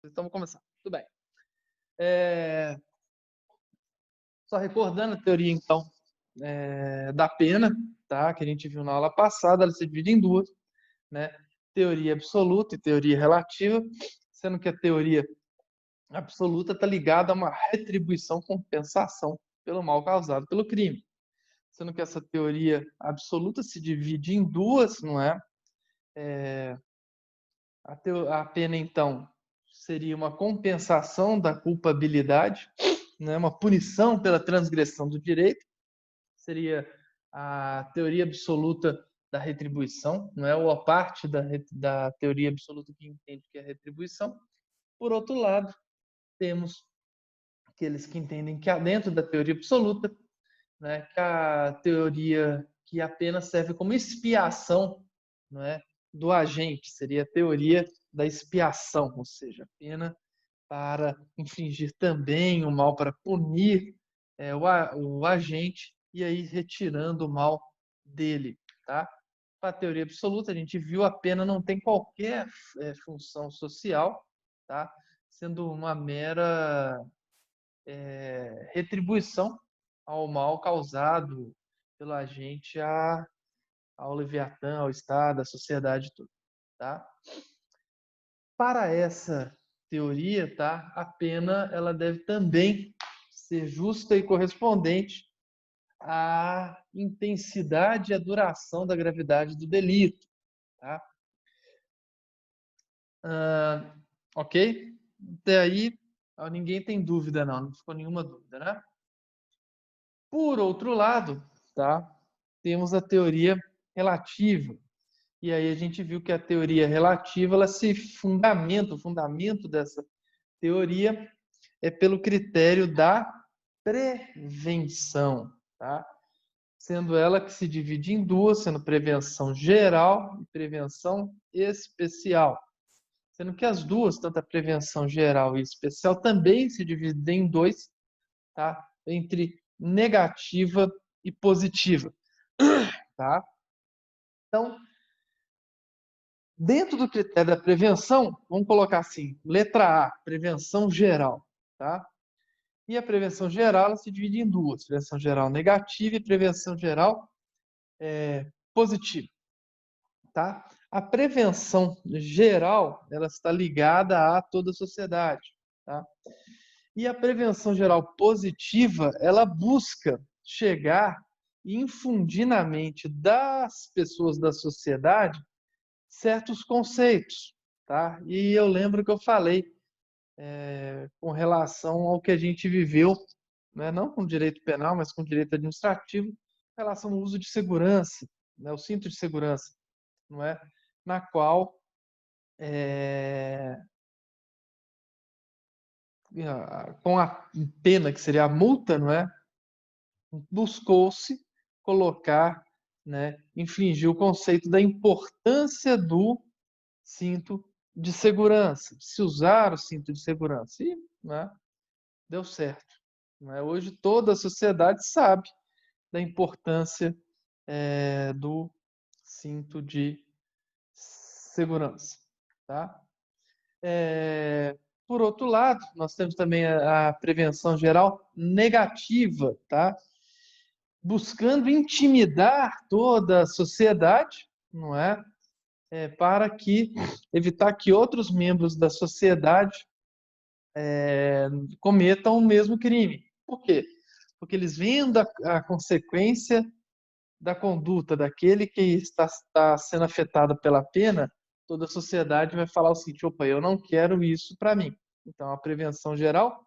Então, vamos começar. Tudo bem. É, Só recordando a teoria, então, da pena, tá? Que a gente viu na aula passada, ela se divide em duas, né? Teoria absoluta e teoria relativa, sendo que a teoria absoluta está ligada a uma retribuição, compensação pelo mal causado pelo crime. Sendo que essa teoria absoluta se divide em duas, não é? A pena, então, seria uma compensação da culpabilidade, né? Uma punição pela transgressão do direito, seria a teoria absoluta da retribuição, não é? Ou a parte da teoria absoluta que entende que é retribuição. Por outro lado, temos aqueles que entendem que dentro da teoria absoluta, né, que a teoria que apenas serve como expiação, não é, do agente, seria a teoria da expiação, ou seja, a pena para infligir também o mal, para punir o agente e aí retirando o mal dele, tá? Para a teoria absoluta, a gente viu a pena não tem qualquer função social, tá? Sendo uma mera retribuição ao mal causado pelo agente ao Leviatã, ao Estado, à sociedade toda, tá? Para essa teoria, tá? A pena ela deve também ser justa e correspondente à intensidade e à duração da gravidade do delito, tá? Ok? Até aí, ninguém tem dúvida, não ficou nenhuma dúvida, né? Por outro lado, tá? Temos a teoria relativa. E aí a gente viu que a teoria relativa, ela se fundamenta, o fundamento dessa teoria é pelo critério da prevenção, tá? Sendo ela que se divide em duas, sendo prevenção geral e prevenção especial. Sendo que as duas, tanto a prevenção geral e especial, também se dividem em dois, tá? Entre negativa e positiva, tá? Então, dentro do critério da prevenção, vamos colocar assim, letra A, prevenção geral, tá? E a prevenção geral ela se divide em duas, prevenção geral negativa e prevenção geral positiva, tá? A prevenção geral, ela está ligada a toda a sociedade, tá? E a prevenção geral positiva, ela busca chegar e infundir na mente das pessoas da sociedade certos conceitos, tá? E eu lembro que eu falei com relação ao que a gente viveu, né? Não com direito penal, mas com direito administrativo, em relação ao uso de segurança, né? O cinto de segurança, não é? Na qual com a pena que seria a multa, não é? Buscou-se colocar, né, infligir o conceito da importância do cinto de segurança, se usar o cinto de segurança. E, né, deu certo. Né? Hoje toda a sociedade sabe da importância do cinto de segurança. Tá? Por outro lado, nós temos também a prevenção geral negativa, tá? Buscando intimidar toda a sociedade, não é? Para que evitar que outros membros da sociedade cometam o mesmo crime. Por quê? Porque eles vendo a consequência da conduta daquele que está sendo afetado pela pena, toda a sociedade vai falar o seguinte: opa, eu não quero isso para mim. Então, a prevenção geral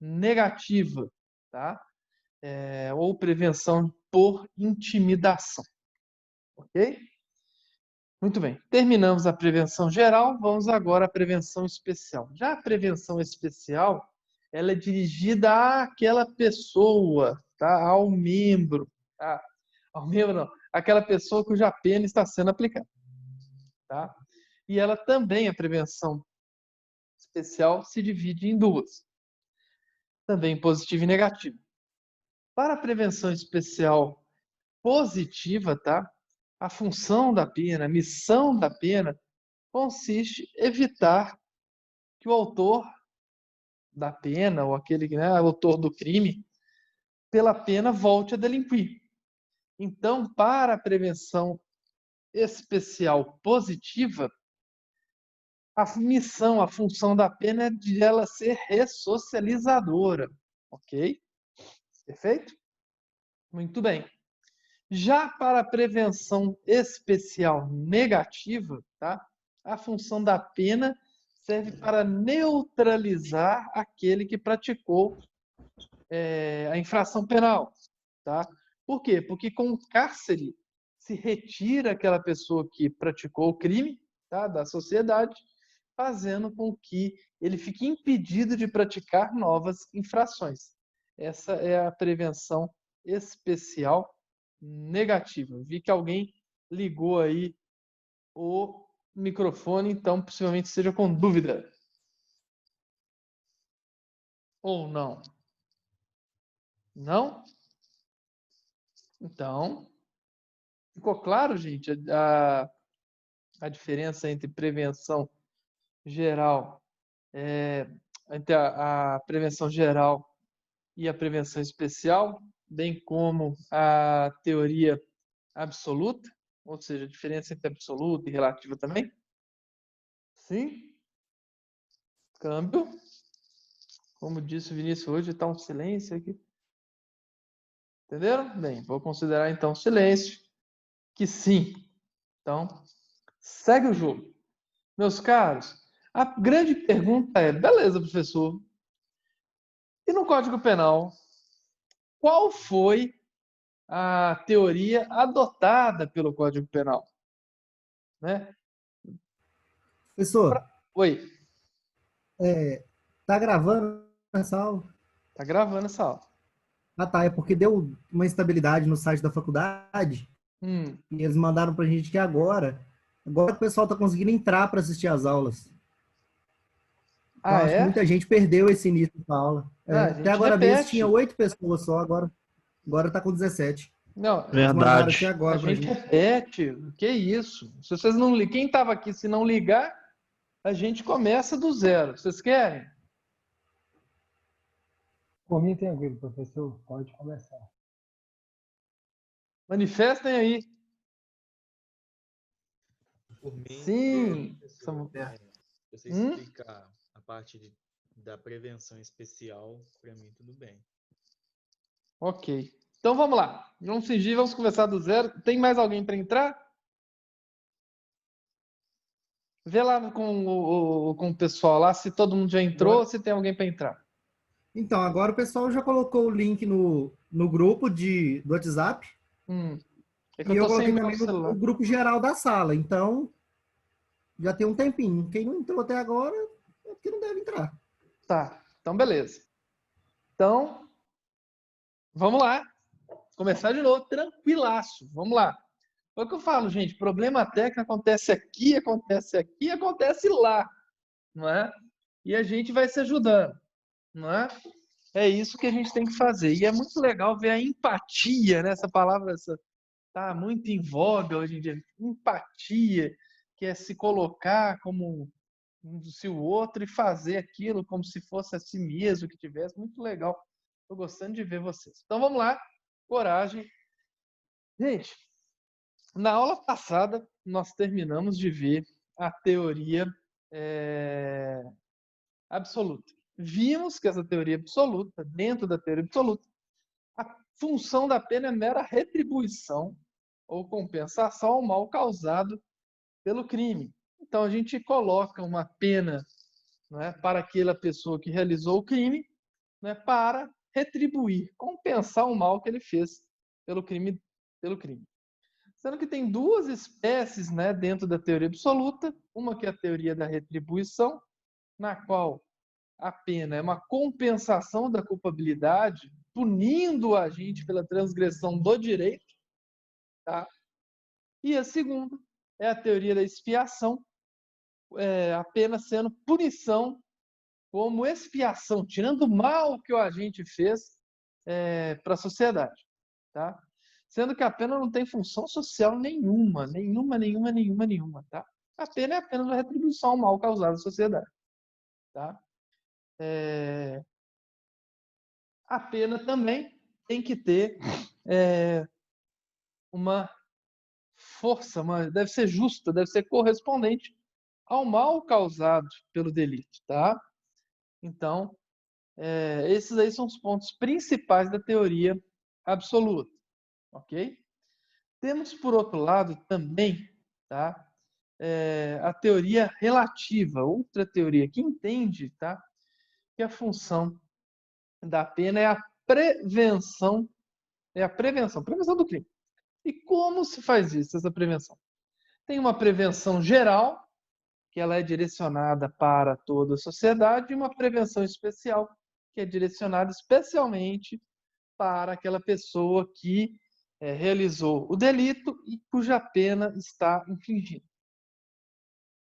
negativa, tá? Ou prevenção por intimidação, ok? Muito bem, terminamos a prevenção geral, vamos agora à prevenção especial. Já a prevenção especial, ela é dirigida àquela pessoa, tá? Ao membro, tá? Ao membro não, aquela pessoa cuja pena está sendo aplicada, tá? E ela também, a prevenção especial, se divide em duas, também positiva e negativa. Para a prevenção especial positiva, tá? A função da pena, a missão da pena, consiste em evitar que o autor da pena, ou aquele que, né, autor do crime, pela pena volte a delinquir. Então, para a prevenção especial positiva, a missão, a função da pena é de ela ser ressocializadora, ok? Perfeito? Muito bem. Já para a prevenção especial negativa, tá? A função da pena serve para neutralizar aquele que praticou a infração penal, tá? Por quê? Porque com o cárcere se retira aquela pessoa que praticou o crime, tá? Da sociedade, fazendo com que ele fique impedido de praticar novas infrações. Essa é a prevenção especial negativa. Vi que alguém ligou aí o microfone, então possivelmente seja com dúvida. Ou não? Não? Então, ficou claro, gente, a diferença entre prevenção geral, entre a prevenção geral e a prevenção especial, bem como a teoria absoluta, ou seja, a diferença entre absoluta e relativa também? Sim? Câmbio. Como disse o Vinícius, hoje está um silêncio aqui. Entenderam? Bem, vou considerar então silêncio que sim. Então, segue o jogo. Meus caros, a grande pergunta é, beleza, professor, e no Código Penal, qual foi a teoria adotada pelo Código Penal? Né? Professor, Oi, tá gravando essa aula? tá gravando essa aula. Ah, tá. É porque deu uma instabilidade no site da faculdade e eles mandaram pra gente que agora o pessoal tá conseguindo entrar para assistir as aulas. Então, Ah, acho que é? muita gente perdeu esse início da aula. Não, a Até gente agora mesmo tinha repete. 8 pessoas só, agora tá com 17. Não, Eles mandaram aqui Verdade. a agora pra gente gente. repete. Que isso? Se vocês não ligar, quem estava aqui, se não ligar, a gente começa do zero. Vocês querem? Por mim, tranquilo, professor. Pode começar. Manifestem aí. Por mim, Sim. professor, você Hum? explicar a parte da prevenção especial, para mim tudo bem. Ok. Então vamos lá. Vamos fingir, vamos começar do zero. Tem mais alguém para entrar? Vê lá com o pessoal lá se todo mundo já entrou Agora, ou se tem alguém para entrar. então, agora o pessoal já colocou o link no grupo do WhatsApp É que e eu eu tô sem coloquei ver o também no celular. grupo geral da sala. Então, já tem um tempinho. Quem não entrou até agora é porque não deve entrar. Tá. Então beleza. Então, vamos lá. Começar de novo, tranquilaço. Vamos lá. É o que eu falo, gente. Problema técnico acontece aqui, acontece lá, não é? E a gente vai se ajudando, não é? É isso que a gente tem que fazer. E é muito legal ver a empatia, né? Essa palavra tá muito em voga hoje em dia. Empatia, que é se colocar como se o outro e fazer aquilo como se fosse a si mesmo que tivesse. Muito legal. Estou gostando de ver vocês. Então vamos lá. Coragem. Gente, na aula passada, nós terminamos de ver a teoria absoluta. Vimos que essa teoria absoluta, dentro da teoria absoluta, a função da pena é mera retribuição ou compensação ao mal causado pelo crime. Então, a gente coloca uma pena, não é, para aquela pessoa que realizou o crime, não é, para retribuir, compensar o mal que ele fez pelo crime. Sendo que tem duas espécies, né, dentro da teoria absoluta, uma que é a teoria da retribuição, na qual a pena é uma compensação da culpabilidade, punindo a gente pela transgressão do direito, tá? E a segunda é a teoria da expiação, a pena sendo punição como expiação, tirando o mal que o agente fez para a sociedade, tá? Sendo que a pena não tem função social nenhuma, nenhuma, tá? A pena é apenas uma retribuição ao mal causado à sociedade, tá? A pena também tem que ter uma força, deve ser justa, deve ser correspondente ao mal causado pelo delito, tá? Então, esses aí são os pontos principais da teoria absoluta, ok? Temos, por outro lado, também, tá? A teoria relativa, outra teoria que entende, tá? Que a função da pena é a prevenção do crime. E como se faz isso, essa prevenção? Tem uma prevenção geral, que ela é direcionada para toda a sociedade, e uma prevenção especial, que é direcionada especialmente para aquela pessoa que realizou o delito e cuja pena está infligida.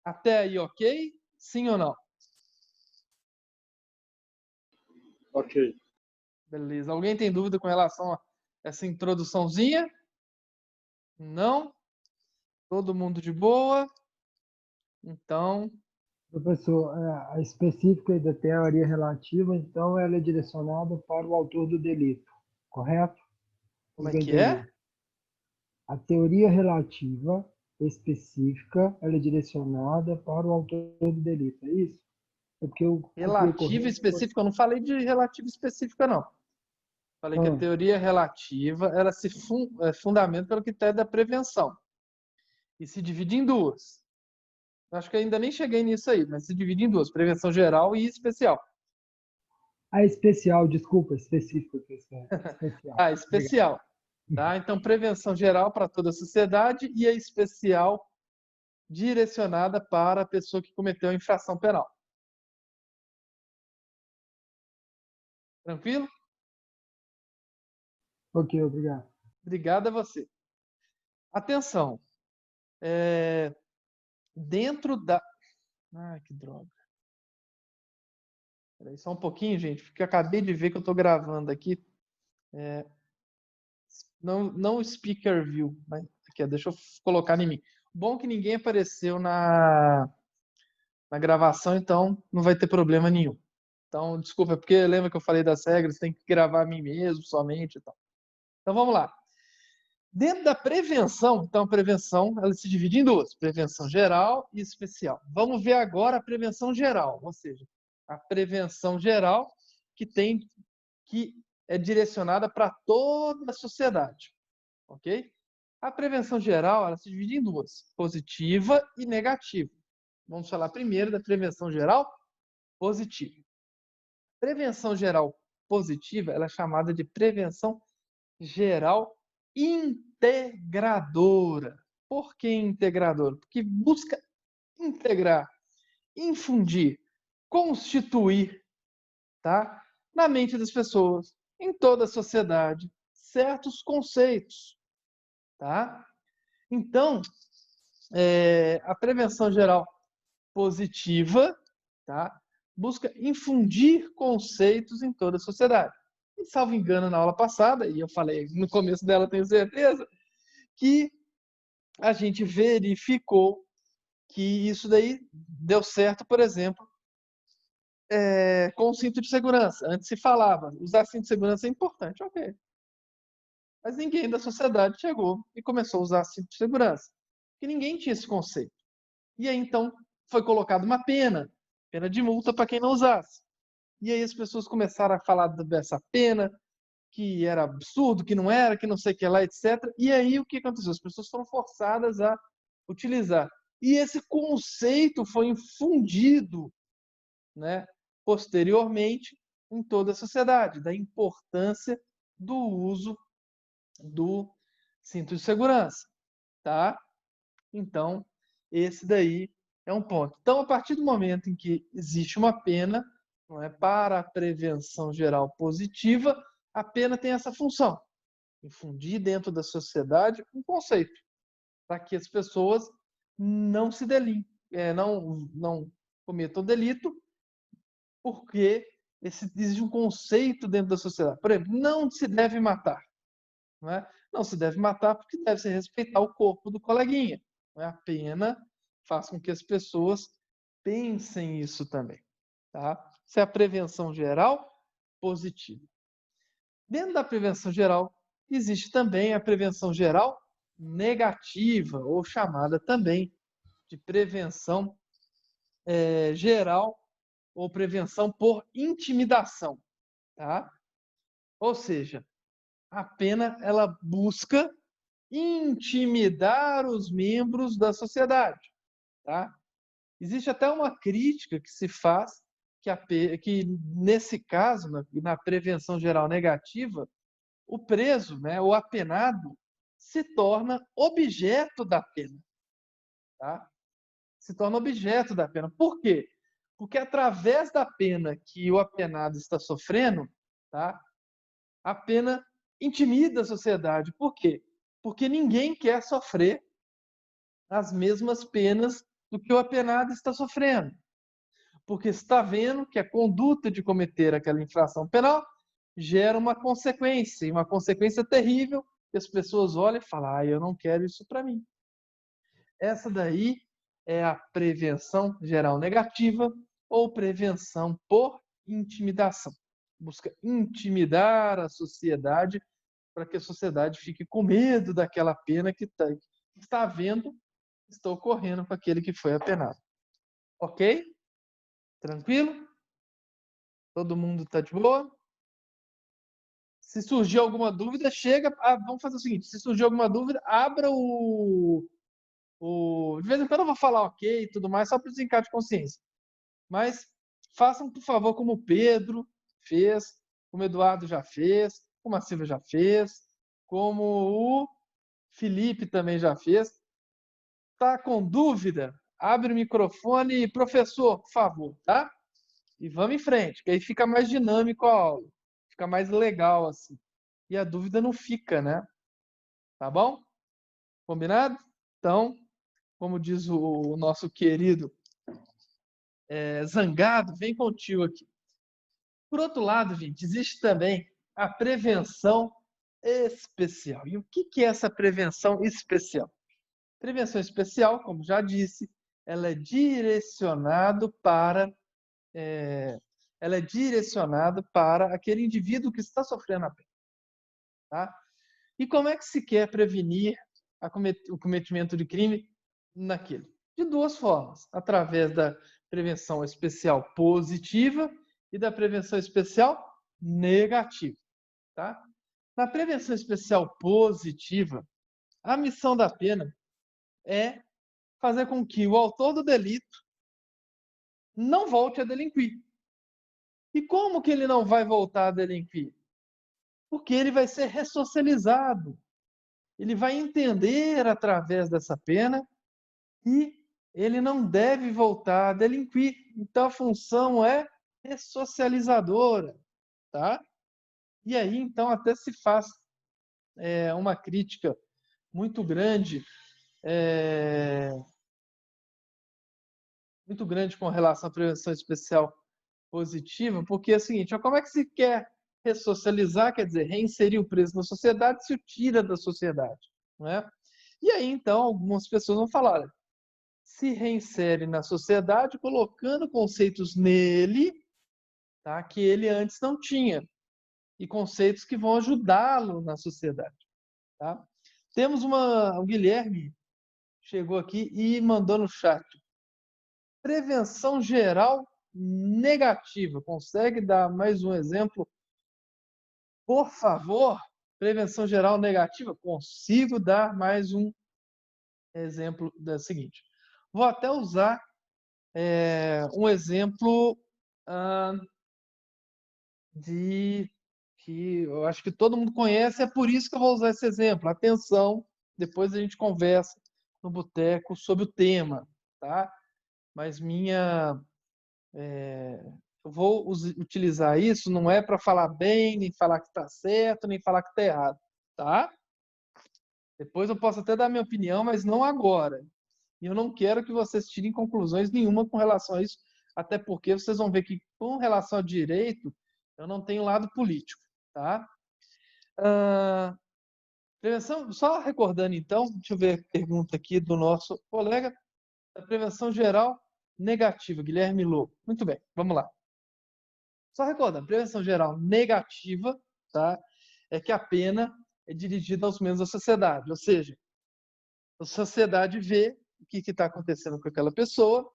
Até aí, ok? Sim ou não? Ok. Beleza. Alguém tem dúvida com relação a essa introduçãozinha? Não? Todo mundo de boa? Então, Professor, a específica da teoria relativa, então, ela é direcionada para o autor do delito, correto? como é Eu que é? entendi. A teoria relativa específica, ela é direcionada para o autor do delito, é isso? É porque eu copiei Relativa correto. específica, eu não falei de relativa específica, não. Falei que a teoria relativa ela se fundamenta pelo critério da prevenção. E se divide em duas. Acho que ainda nem cheguei nisso aí, mas se divide em duas: prevenção geral e especial. A especial, desculpa, específica. Especial. A especial. Tá? Então, prevenção geral para toda a sociedade e a especial direcionada para a pessoa que cometeu a infração penal. Tranquilo? Ok, obrigado. Obrigado a você. Atenção. Dentro da... Ai, que droga. Espera aí só um pouquinho, gente, porque eu acabei de ver que eu estou gravando aqui. Não o speaker view, mas aqui, deixa eu colocar em mim. Bom que ninguém apareceu na gravação, então não vai ter problema nenhum. Então, desculpa, porque lembra que eu falei das regras, tem que gravar a mim mesmo somente e tal. Então, vamos lá. Dentro da prevenção, então, a prevenção ela se divide em duas: prevenção geral e especial. Vamos ver agora a prevenção geral, ou seja, a prevenção geral que é direcionada para toda a sociedade, ok? A prevenção geral ela se divide em duas: positiva e negativa. Vamos falar primeiro da prevenção geral positiva. Prevenção geral positiva ela é chamada de prevenção geral integradora. Por que integradora? Porque busca integrar, infundir, constituir, tá? Na mente das pessoas, em toda a sociedade, certos conceitos, tá? Então, a prevenção geral positiva, tá? Busca infundir conceitos em toda a sociedade. E, salvo engano, na aula passada, e eu falei no começo dela, tenho certeza, que a gente verificou que isso daí deu certo, por exemplo, com o cinto de segurança. Antes se falava, usar cinto de segurança é importante, ok. Mas ninguém da sociedade chegou e começou a usar cinto de segurança, porque ninguém tinha esse conceito. E aí, então, foi colocada uma pena de multa para quem não usasse. E aí as pessoas começaram a falar dessa pena, que era absurdo, que não era, que não sei o que lá, etc. E aí o que aconteceu? As pessoas foram forçadas a utilizar. E esse conceito foi infundido, né, posteriormente em toda a sociedade, da importância do uso do cinto de segurança, tá? Então, esse daí é um ponto. Então, a partir do momento em que existe uma pena, não é, para a prevenção geral positiva, a pena tem essa função: infundir dentro da sociedade um conceito, para que as pessoas não se não cometam delito, porque existe um conceito dentro da sociedade. Por exemplo, não se deve matar. Não é? Não se deve matar porque deve-se respeitar o corpo do coleguinha. Não é? A pena faz com que as pessoas pensem isso também. Tá? Isso é a prevenção geral positiva. Dentro da prevenção geral, existe também a prevenção geral negativa, ou chamada também de prevenção geral ou prevenção por intimidação. Tá? Ou seja, a pena ela busca intimidar os membros da sociedade. Tá? Existe até uma crítica que se faz que nesse caso, na prevenção geral negativa, o preso, né, o apenado, se torna objeto da pena. Tá? Se torna objeto da pena. Por quê? Porque através da pena que o apenado está sofrendo, tá, a pena intimida a sociedade. Por quê? Porque ninguém quer sofrer as mesmas penas do que o apenado está sofrendo. Porque está vendo que a conduta de cometer aquela infração penal gera uma consequência, e uma consequência terrível, que as pessoas olham e falam, eu não quero isso para mim. Essa daí é a prevenção geral negativa ou prevenção por intimidação. Busca intimidar a sociedade para que a sociedade fique com medo daquela pena que está vendo, está ocorrendo com aquele que foi apenado. Ok? Tranquilo? Todo mundo está de boa? Se surgir alguma dúvida, chega. Vamos fazer o seguinte: se surgir alguma dúvida, abra de vez em quando eu vou falar ok e tudo mais, só para desencargo de consciência. Mas façam, por favor, como o Pedro fez, como o Eduardo já fez, como a Silvia já fez, como o Felipe também já fez. Tá com dúvida? Abre o microfone e, professor, por favor, tá? E vamos em frente, que aí fica mais dinâmico a aula. Fica mais legal assim. E a dúvida não fica, né? Tá bom? Combinado? Então, como diz o nosso querido Zangado, vem contigo aqui. Por outro lado, gente, existe também a prevenção especial. E o que é essa prevenção especial? Prevenção especial, como já disse, ela é direcionada para aquele indivíduo que está sofrendo a pena. Tá? E como é que se quer prevenir o cometimento de crime naquele? De duas formas, através da prevenção especial positiva e da prevenção especial negativa. Tá? Na prevenção especial positiva, a missão da pena é fazer com que o autor do delito não volte a delinquir. E como que ele não vai voltar a delinquir? Porque ele vai ser ressocializado. Ele vai entender através dessa pena que ele não deve voltar a delinquir. Então a função é ressocializadora, tá? E aí então até se faz uma crítica muito grande com relação à prevenção especial positiva, porque é o seguinte, como é que se quer ressocializar, quer dizer, reinserir o preso na sociedade, se o tira da sociedade, não é? E aí, então, algumas pessoas vão falar, olha, se reinsere na sociedade colocando conceitos nele, tá, que ele antes não tinha, e conceitos que vão ajudá-lo na sociedade. Tá? Temos o Guilherme chegou aqui e mandou no chat. Prevenção geral negativa. Consegue dar mais um exemplo? Por favor, prevenção geral negativa. Consigo dar mais um exemplo da seguinte. Vou até usar um exemplo que eu acho que todo mundo conhece, é por isso que eu vou usar esse exemplo. Atenção, depois a gente conversa no boteco sobre o tema, tá? Mas eu vou utilizar isso, não é para falar bem, nem falar que está certo, nem falar que está errado, tá? Depois eu posso até dar minha opinião, mas não agora. E eu não quero que vocês tirem conclusões nenhuma com relação a isso, até porque vocês vão ver que, com relação ao direito, eu não tenho lado político, tá? Prevenção, só recordando então, deixa eu ver a pergunta aqui do nosso colega, da prevenção geral negativa, Guilherme Lô. Muito bem, vamos lá. Só recordando, prevenção geral negativa, tá? É que a pena é dirigida aos membros da sociedade, ou seja, a sociedade vê o que está acontecendo com aquela pessoa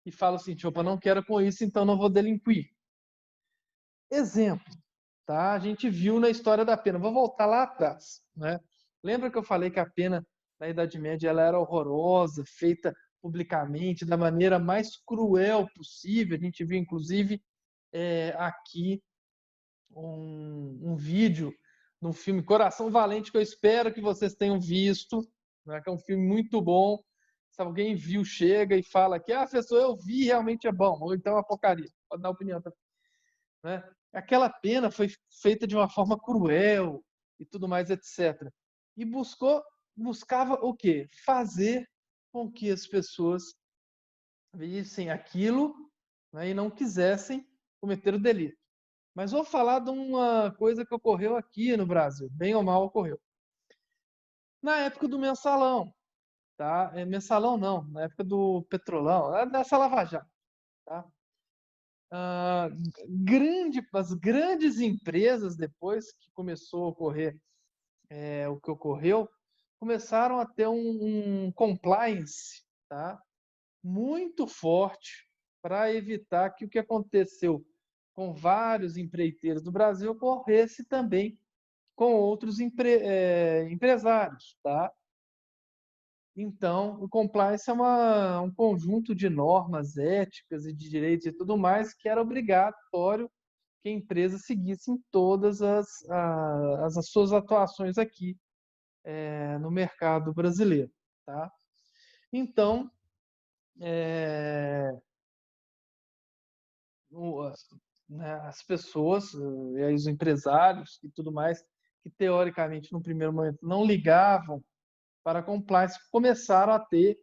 e fala assim, opa, não quero com isso, então não vou delinquir. Exemplo, tá? A gente viu na história da pena. Vou voltar lá atrás, né? Lembra que eu falei que a pena na Idade Média ela era horrorosa, feita publicamente, da maneira mais cruel possível. A gente viu, inclusive, aqui um vídeo num filme Coração Valente, que eu espero que vocês tenham visto, né? Que é um filme muito bom. Se alguém viu, chega e fala que, professor, eu vi, realmente é bom, ou então é uma porcaria. Pode dar opinião também. Né? Aquela pena foi feita de uma forma cruel e tudo mais, etc. E buscava o quê? Fazer com que as pessoas vissem aquilo, né, e não quisessem cometer o delito. Mas vou falar de uma coisa que ocorreu aqui no Brasil, bem ou mal ocorreu. Na época do mensalão, tá? Mensalão não, na época do Petrolão, dessa Lava Jato, tá? As grandes empresas, depois que começou a ocorrer o que ocorreu, começaram a ter um compliance, tá? Muito forte para evitar que o que aconteceu com vários empreiteiros do Brasil ocorresse também com outros empresários, tá? Então, o compliance é um conjunto de normas éticas e de direitos e tudo mais que era obrigatório que a empresa seguisse em todas as suas atuações aqui no mercado brasileiro, tá? Então, as pessoas, e aí os empresários e tudo mais, que teoricamente no primeiro momento não ligavam para a compliance, começaram a ter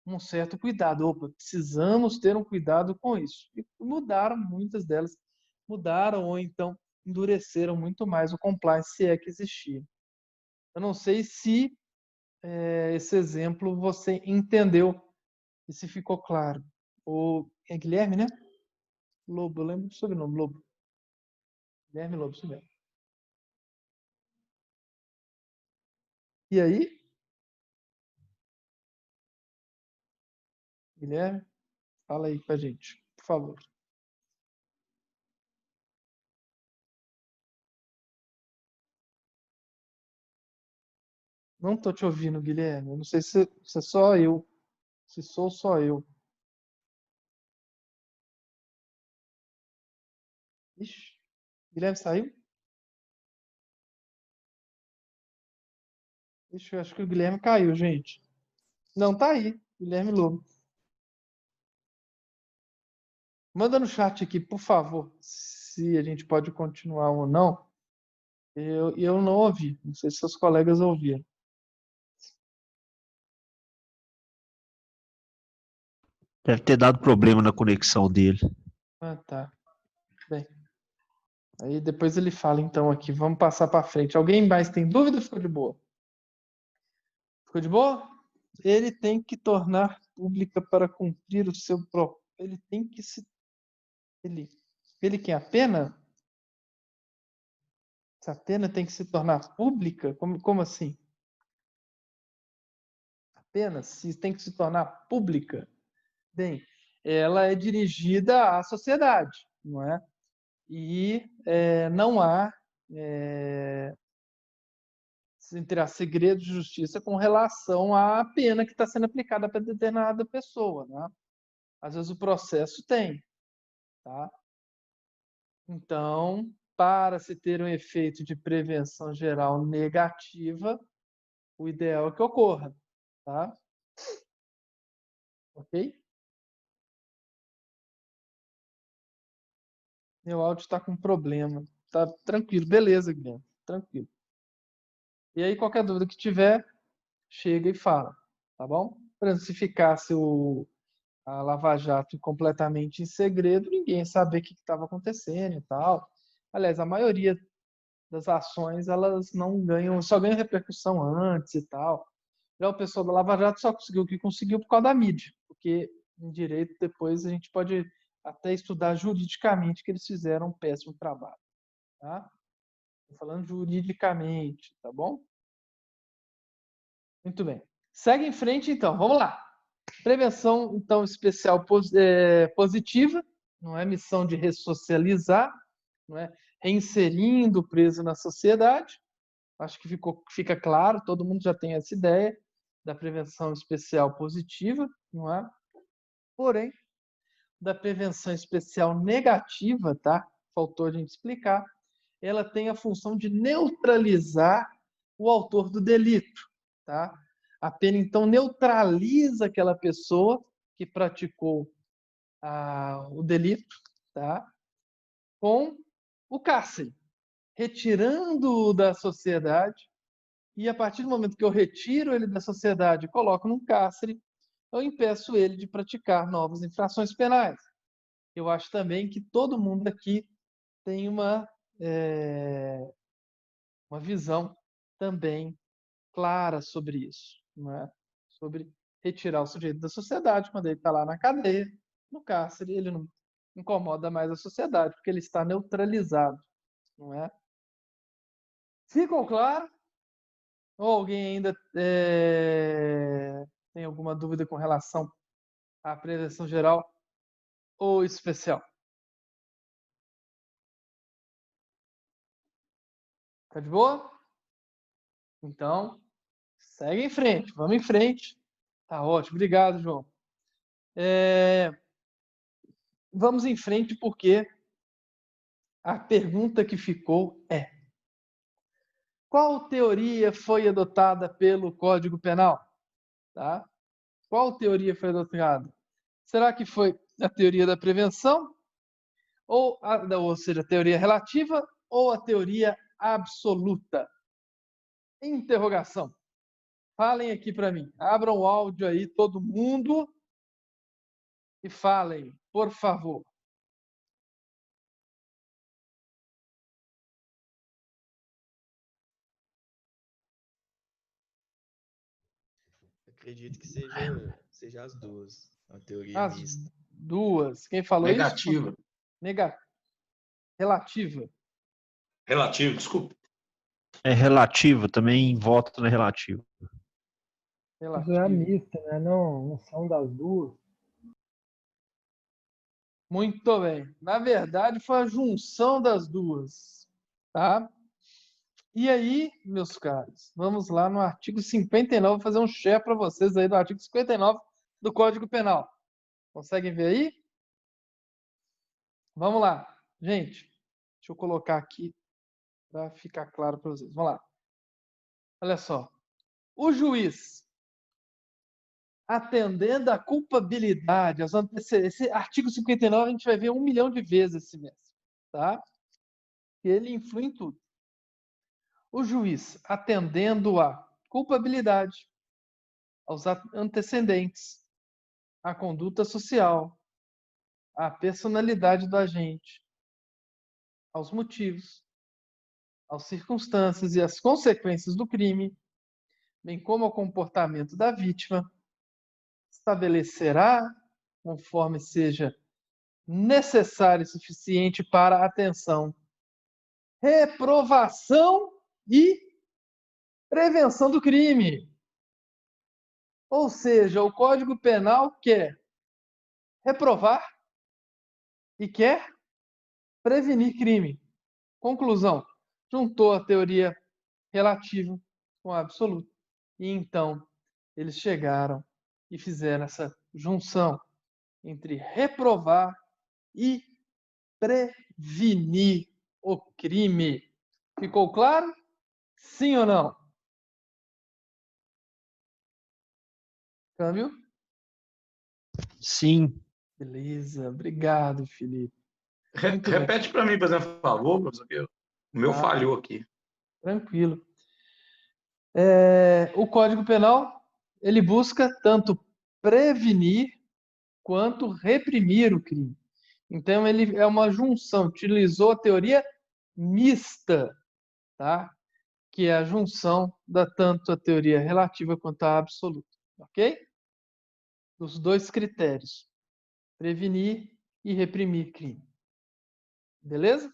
um certo cuidado. Opa, precisamos ter um cuidado com isso. E mudaram, muitas delas mudaram ou então endureceram muito mais o compliance, se é que existia. Eu não sei se esse exemplo você entendeu e se ficou claro. É Guilherme, né? Lobo, eu lembro do sobrenome, Lobo. Guilherme Lobo, isso mesmo. E aí? Guilherme, fala aí com a gente, por favor. Não estou te ouvindo, Guilherme. Eu não sei se é só eu. Se sou só eu. Ixi, Guilherme saiu? Ixi, eu acho que o Guilherme caiu, gente. Não, tá aí. Guilherme Lobo. Manda no chat aqui, por favor, se a gente pode continuar ou não. Eu não ouvi. Não sei se seus colegas ouviram. Deve ter dado problema na conexão dele. Ah, tá. Bem. Aí depois ele fala então aqui. Vamos passar para frente. Alguém mais tem dúvida ou ficou de boa? Ficou de boa? Ele tem que tornar pública para cumprir o seu próprio. Ele tem que se. Ele quem? A pena? Essa pena tem que se tornar pública? Como assim? A pena tem que se tornar pública? Bem, ela é dirigida à sociedade, não é? E não há entre segredo de justiça com relação à pena que está sendo aplicada para determinada pessoa, né? Às vezes o processo tem, tá? Então, para se ter um efeito de prevenção geral negativa, o ideal é que ocorra, tá? Ok? Meu áudio está com problema. Tá tranquilo, beleza, Guilherme. Tranquilo. E aí, qualquer dúvida que tiver, chega e fala, tá bom? Para se ficasse a Lava Jato completamente em segredo, ninguém ia saber o que estava acontecendo e tal. Aliás, a maioria das ações, elas não ganham, só ganham repercussão antes e tal. Já o pessoal da Lava Jato só conseguiu o que conseguiu por causa da mídia, porque em direito depois a gente pode até estudar juridicamente que eles fizeram um péssimo trabalho. Tá? Estou falando juridicamente, tá bom? Muito bem. Segue em frente, então. Vamos lá. Prevenção, então, especial positiva, não é missão de ressocializar, não é reinserindo o preso na sociedade. Acho que fica claro, todo mundo já tem essa ideia da prevenção especial positiva, não é? Porém, da prevenção especial negativa, tá? Faltou a gente explicar. Ela tem a função de neutralizar o autor do delito, tá? A pena, então, neutraliza aquela pessoa que praticou o delito, tá? Com o cárcere, retirando-o da sociedade, e a partir do momento que eu retiro ele da sociedade e coloco num cárcere, eu impeço ele de praticar novas infrações penais. Eu acho também que todo mundo aqui tem uma visão também clara sobre isso, não é? Sobre retirar o sujeito da sociedade quando ele está lá na cadeia, no cárcere, ele não incomoda mais a sociedade, porque ele está neutralizado, não é? Ficou claro? Ou alguém ainda tem alguma dúvida com relação à prevenção geral ou especial? Tá de boa? Então, segue em frente, vamos em frente. Tá ótimo, obrigado, João. Vamos em frente porque a pergunta que ficou é: qual teoria foi adotada pelo Código Penal? Tá? Qual teoria foi adotada? Será que foi a teoria da prevenção? Ou seja, a teoria relativa ou a teoria absoluta? Interrogação. Falem aqui para mim. Abram o áudio aí, todo mundo, e falem, por favor. Acredito que seja as duas. Uma teoria As mista. duas. Quem falou Negativa. isso? Relativa. Relativo, desculpa. É relativo, também voto na relativa. Isso é a mista, né? Não são das duas. Muito bem. Na verdade, foi a junção das duas. Tá? E aí, meus caros, vamos lá no artigo 59, vou fazer um share para vocês aí do artigo 59 do Código Penal. Conseguem ver aí? Vamos lá. Gente, deixa eu colocar aqui para ficar claro para vocês. Vamos lá. Olha só. O juiz, atendendo à culpabilidade, esse artigo 59 a gente vai ver 1 milhão de vezes esse mês, tá? Ele influi em tudo. O juiz, atendendo à culpabilidade, aos antecedentes, à conduta social, à personalidade do agente, aos motivos, às circunstâncias e às consequências do crime, bem como ao comportamento da vítima, estabelecerá, conforme seja necessário e suficiente para a atenção, reprovação e prevenção do crime. Ou seja, o Código Penal quer reprovar e quer prevenir crime. Conclusão: juntou a teoria relativa com a absoluta. E então eles chegaram e fizeram essa junção entre reprovar e prevenir o crime. Ficou claro? Sim ou não? Câmbio? Sim. Beleza, obrigado, Felipe. Muito bem. Repete para mim, por exemplo, por favor, professor, que o meu falhou aqui. Tranquilo. O Código Penal, ele busca tanto prevenir quanto reprimir o crime. Então, ele é uma junção, utilizou a teoria mista, tá? Que é a junção da tanto a teoria relativa quanto a absoluta, ok? Dos dois critérios, prevenir e reprimir crime. Beleza?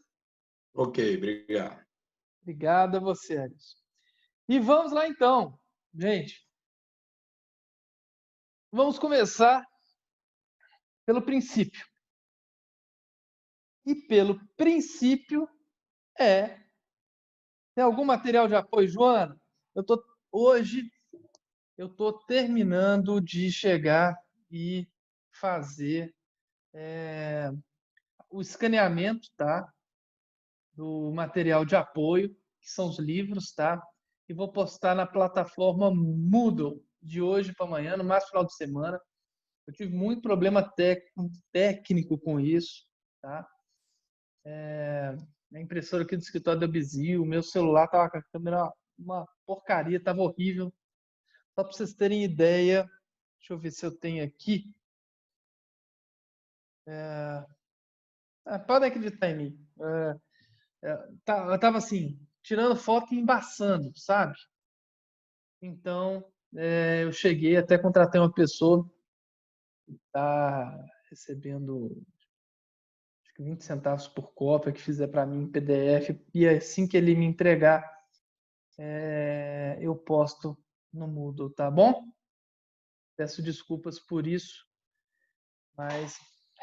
Ok, obrigado. Obrigado a você, Alisson. E vamos lá então, gente. Vamos começar pelo princípio. E pelo princípio tem algum material de apoio, Joana? Hoje eu estou terminando de chegar e fazer o escaneamento, tá? Do material de apoio, que são os livros, tá? E vou postar na plataforma Moodle de hoje para amanhã, no máximo final de semana. Eu tive muito problema técnico com isso, tá? A impressora aqui do escritório da Bizil, o meu celular tava com a câmera uma porcaria, tava horrível. Só para vocês terem ideia, deixa eu ver se eu tenho aqui. Podem acreditar em mim. Eu tava assim, tirando foto e embaçando, sabe? Então, eu cheguei, até contratei uma pessoa que está recebendo acho que 20 centavos por cópia, que fizer para mim em PDF, e assim que ele me entregar, eu posto no Moodle, tá bom? Peço desculpas por isso, mas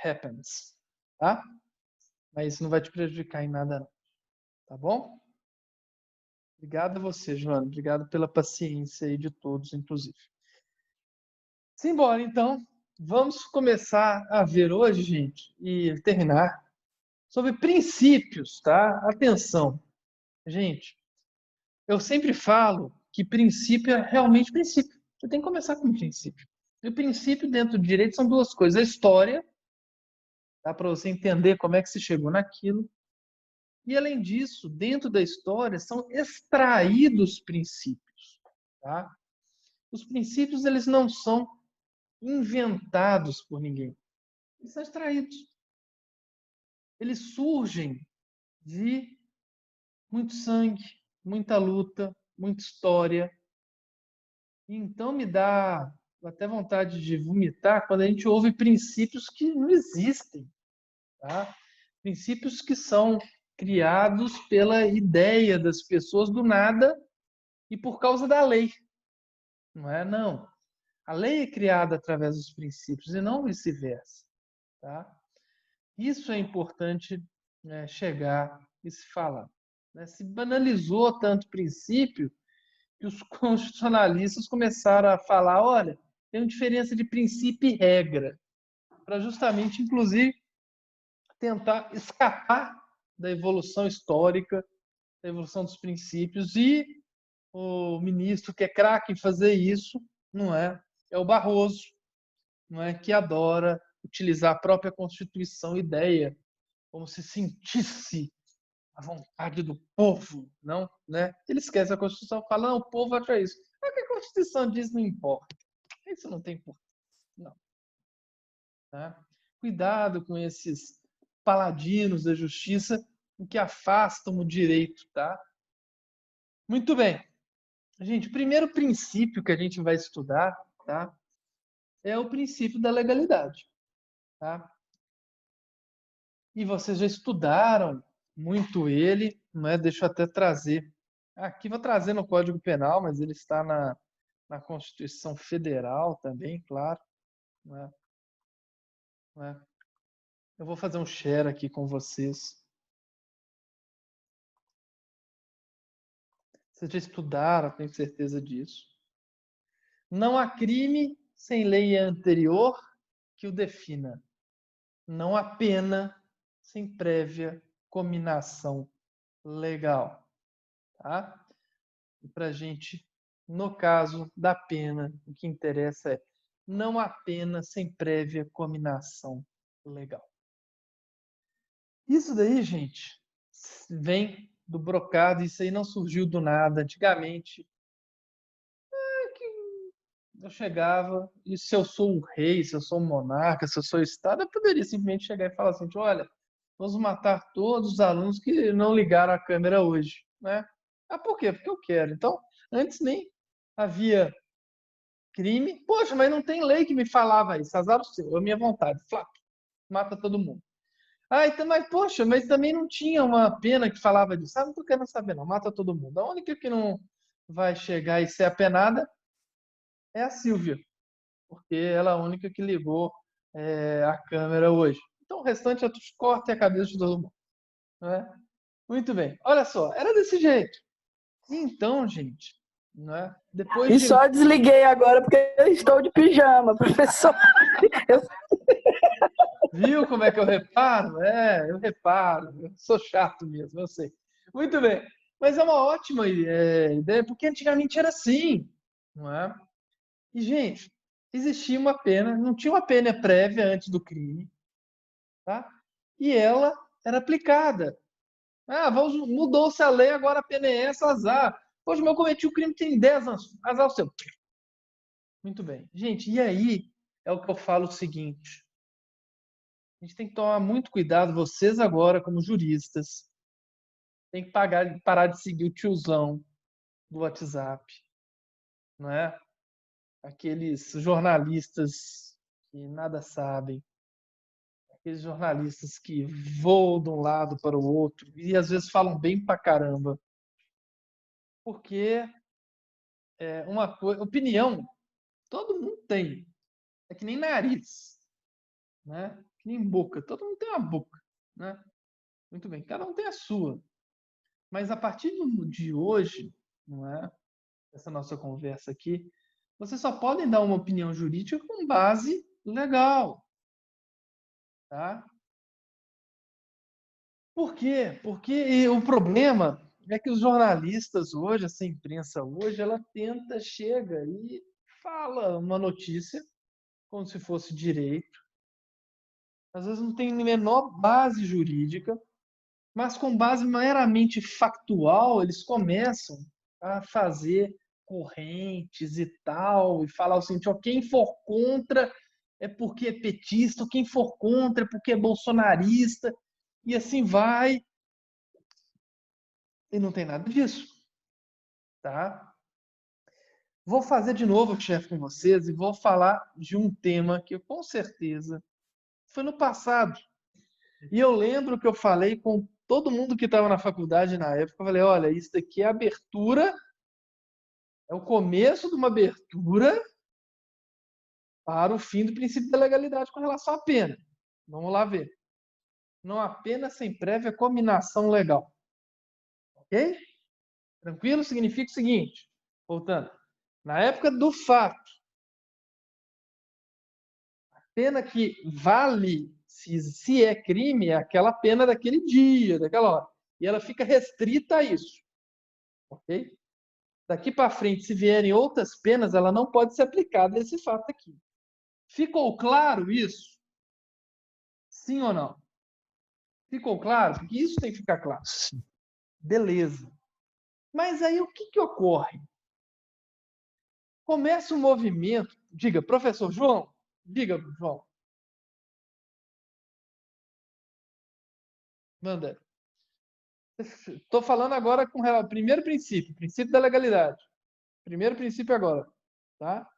happens, tá? Mas isso não vai te prejudicar em nada, não, tá bom? Obrigado a você, Joana. Obrigado pela paciência aí de todos, inclusive. Simbora, então. Vamos começar a ver hoje, gente, e terminar, sobre princípios, tá? Atenção. Gente, eu sempre falo que princípio é realmente princípio. Você tem que começar com um princípio. E o princípio dentro do direito são duas coisas. A história, tá? Para você entender como é que se chegou naquilo. E, além disso, dentro da história são extraídos princípios, tá? Os princípios, eles não são inventados por ninguém. Eles são extraídos. Eles surgem de muito sangue, muita luta, muita história. E então me dá até vontade de vomitar quando a gente ouve princípios que não existem, tá? Princípios que são criados pela ideia das pessoas do nada e por causa da lei. Não é? Não. A lei é criada através dos princípios e não vice-versa, tá? Isso é importante, né, chegar e se falar. Né? Se banalizou tanto princípio que os constitucionalistas começaram a falar, olha, tem uma diferença de princípio e regra, para justamente, inclusive, tentar escapar da evolução histórica, da evolução dos princípios, e o ministro que é craque em fazer isso, não é? É o Barroso, não é? Que adora utilizar a própria Constituição, ideia, como se sentisse a vontade do povo, não, né? Ele esquece a Constituição, fala, não, o povo acha isso. O que a Constituição diz não importa. Isso não tem importância, não. Tá? Cuidado com esses paladinos da justiça que afastam o direito, tá? Muito bem. Gente, o primeiro princípio que a gente vai estudar, tá? É o princípio da legalidade, tá? E vocês já estudaram muito ele, não é? Deixa eu até trazer. Aqui vou trazer no Código Penal, mas ele está na Constituição Federal também, claro. Não é? Não é? Eu vou fazer um share aqui com vocês. Vocês já estudaram, tenho certeza disso. Não há crime sem lei anterior que o defina. Não há pena sem prévia cominação legal. Tá? E para a gente, no caso da pena, o que interessa é não há pena sem prévia cominação legal. Isso daí, gente, vem do brocado, isso aí não surgiu do nada. Antigamente, eu chegava, e se eu sou o rei, se eu sou o monarca, se eu sou o Estado, eu poderia simplesmente chegar e falar assim, olha, vamos matar todos os alunos que não ligaram a câmera hoje, né? Ah, por quê? Porque eu quero. Então, antes nem havia crime. Poxa, mas não tem lei que me falava isso. Azar o seu, é a minha vontade. Flap. mata todo mundo. Então, mas, poxa, mas também não tinha uma pena que falava disso. Não tô querendo saber, não. Mata todo mundo. A única que não vai chegar e ser apenada é a Sílvia, porque ela é a única que ligou a câmera hoje. Então, o restante é corta a cabeça de todo mundo. Não é? Muito bem. Olha só, era desse jeito. Então, gente, não é? E só desliguei agora porque eu estou de pijama, professor. Viu como é que eu reparo? Eu reparo. Eu sou chato mesmo, eu sei. Muito bem. Mas é uma ótima ideia, porque antigamente era assim, não é? E, gente, existia uma pena, não tinha uma pena prévia antes do crime, tá? E ela era aplicada. Mudou-se a lei, agora a pena é essa, azar. Poxa, mas eu cometi o crime tem 10 anos, azar o seu. Muito bem. Gente, e aí é o que eu falo o seguinte. A gente tem que tomar muito cuidado, vocês agora, como juristas, tem que parar de seguir o tiozão do WhatsApp, não é? Aqueles jornalistas que nada sabem, aqueles jornalistas que voam de um lado para o outro e às vezes falam bem pra caramba. Porque uma coisa, opinião, todo mundo tem. É que nem nariz, né? Que nem boca, todo mundo tem uma boca, né? Muito bem, cada um tem a sua. Mas a partir de hoje, não é? Essa nossa conversa aqui, vocês só podem dar uma opinião jurídica com base legal, tá? Por quê? Porque o problema é que os jornalistas hoje, essa imprensa hoje, ela chega e fala uma notícia como se fosse direito. Às vezes não tem a menor base jurídica, mas com base meramente factual, eles começam a fazer correntes e tal, e falar o seguinte, quem for contra é porque é petista, quem for contra é porque é bolsonarista, e assim vai. E não tem nada disso, tá? Vou fazer de novo, chefe, com vocês, e vou falar de um tema que com certeza foi no passado. E eu lembro que eu falei com todo mundo que estava na faculdade na época, eu falei, olha, isso daqui é abertura, é o começo de uma abertura para o fim do princípio da legalidade com relação à pena. Vamos lá ver. Não há pena sem prévia cominação legal. Ok? Tranquilo? Significa o seguinte, voltando, na época do fato, a pena que vale se é crime é aquela pena daquele dia, daquela hora. E ela fica restrita a isso. Ok? Daqui para frente, se vierem outras penas, ela não pode ser aplicada a esse fato aqui. Ficou claro isso? Sim ou não? Ficou claro? Porque isso tem que ficar claro. Sim. Beleza. Mas aí o que ocorre? Começa um movimento. Diga, professor João. Diga, João. Manda. Estou falando agora com o primeiro princípio da legalidade. Primeiro princípio agora. Tá?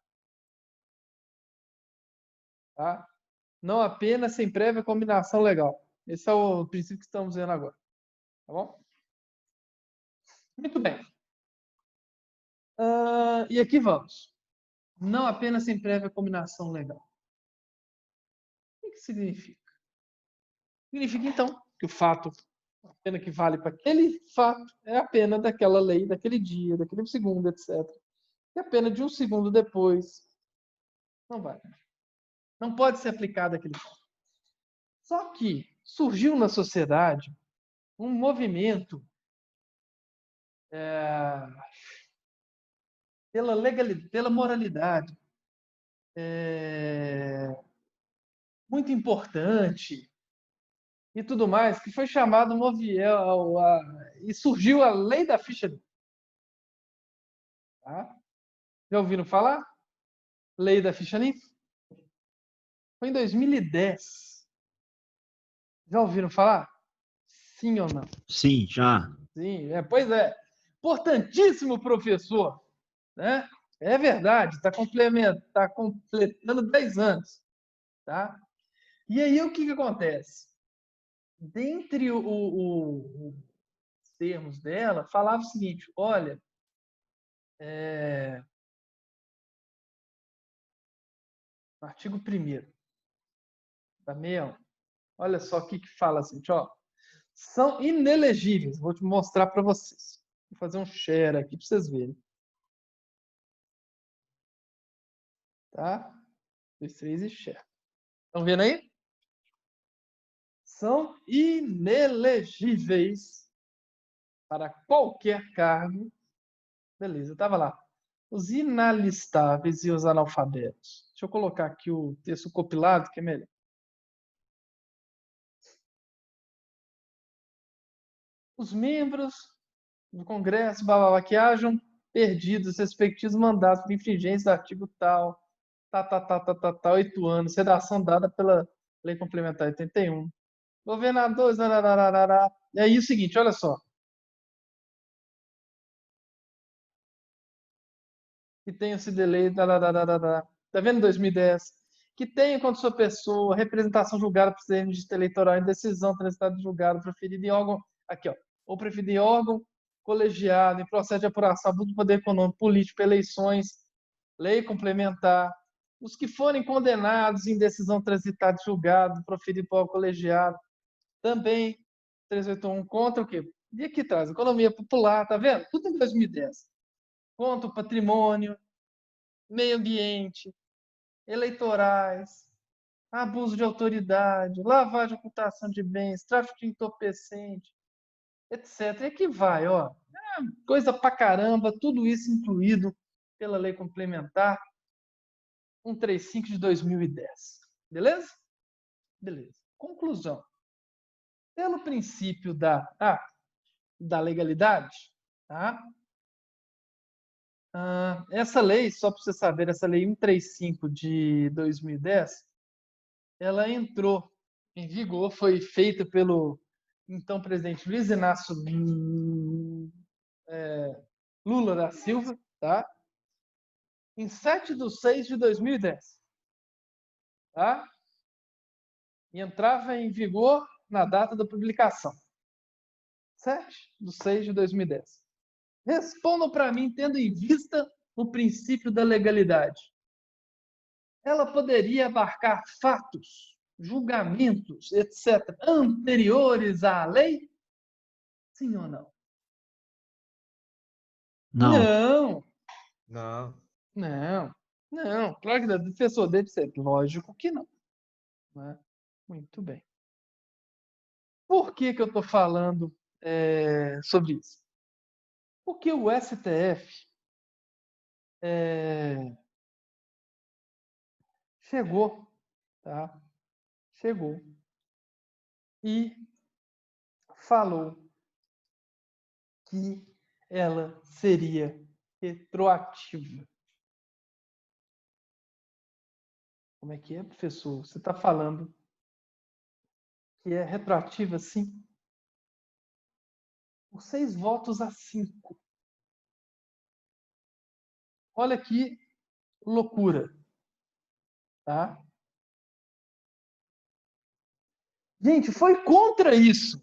Tá? Não há pena sem prévia combinação legal. Esse é o princípio que estamos vendo agora. Tá bom? Muito bem. E aqui vamos. Não há pena sem prévia combinação legal. O que significa? Significa, então, que o fato, a pena que vale para aquele fato, é a pena daquela lei, daquele dia, daquele segundo, etc. E a pena de um segundo depois não vale. Não pode ser aplicada aquele fato. Só que surgiu na sociedade um movimento pela legalidade, pela moralidade, muito importante e tudo mais, que foi chamado e surgiu a lei da ficha limpa. Tá? Já ouviram falar? Lei da ficha limpa? Foi em 2010. Já ouviram falar? Sim ou não? Sim, já. Sim, pois é. Importantíssimo, professor. Né? É verdade, está completando 10 anos. Tá? E aí, o que acontece? Dentre os termos dela, falava o seguinte, olha, artigo 1º da 61, olha só o que fala assim, ó, são inelegíveis, vou te mostrar para vocês. Vou fazer um share aqui para vocês verem. Tá? 2, 3 e share. Estão vendo aí? São inelegíveis para qualquer cargo. Beleza, estava lá. Os inalistáveis e os analfabetos. Deixa eu colocar aqui o texto compilado, que é melhor. Os membros do Congresso, que hajam perdido os respectivos mandatos por infringência do artigo tal, 8 anos, redação dada pela Lei Complementar 81. Governadores, e aí o seguinte, olha só. Que tenha sido eleito, tá vendo 2010? Que tenha contra sua pessoa representação julgada por ser registro eleitoral em decisão transitada de julgado proferido em órgão, aqui ó, ou preferido em órgão colegiado, em processo de apuração, abuso do poder econômico, político, eleições, lei complementar, os que forem condenados em decisão transitada de julgado proferido por órgão colegiado, também 381 contra o quê? E aqui traz, economia popular, tá vendo? Tudo em 2010. Contra o patrimônio, meio ambiente, eleitorais, abuso de autoridade, lavagem e ocultação de bens, tráfico de entorpecente, etc. E aqui vai, ó. Coisa pra caramba, tudo isso incluído pela Lei Complementar 135 de 2010. Beleza? Beleza. Conclusão. Pelo princípio da legalidade, tá? Essa lei, só para você saber, essa lei 135 de 2010, ela entrou em vigor, foi feita pelo então presidente Luiz Inácio Lula da Silva, tá? Em 7/6 de 2010. Tá? E entrava em vigor na data da publicação. 7/6 de 2010. Respondam para mim, tendo em vista o princípio da legalidade. Ela poderia abarcar fatos, julgamentos, etc., anteriores à lei? Sim ou não? Não. Não. Não. Claro que da defensor dele ser. Lógico que não. Né? Muito bem. Por que eu estou falando sobre isso? Porque o STF chegou, tá? Chegou e falou que ela seria retroativa. Como é que é, professor? Você está falando que é retroativa, sim? Por 6 votos a 5. Olha que loucura, tá? Gente, foi contra isso.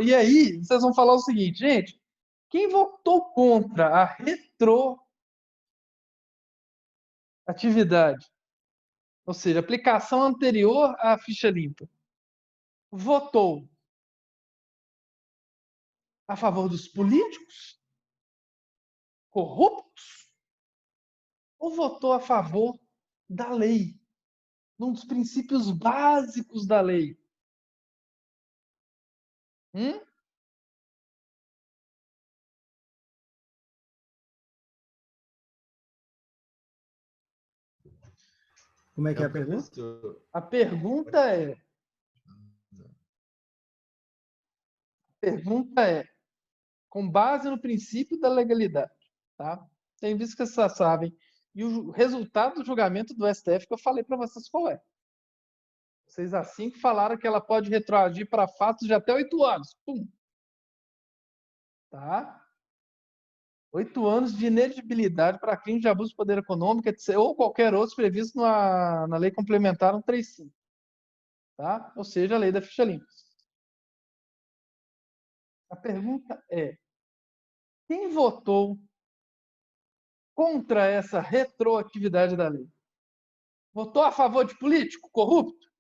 E aí, vocês vão falar o seguinte, gente, quem votou contra a retroatividade, ou seja, aplicação anterior à ficha limpa, votou a favor dos políticos corruptos ou votou a favor da lei, um dos princípios básicos da lei? Como é que é a pergunta? A pergunta é, com base no princípio da legalidade, tá? Tem visto que vocês sabem. E o resultado do julgamento do STF que eu falei para vocês qual é. Vocês assim que falaram que ela pode retroagir para fatos de até 8 anos. Pum. Tá? 8 anos de ineligibilidade para crime de abuso de poder econômico, etc., ou qualquer outro previsto na Lei Complementar 135. tá? Ou seja, a lei da ficha limpa. A pergunta é: quem votou contra essa retroatividade da lei? Votou a favor de político corrupto?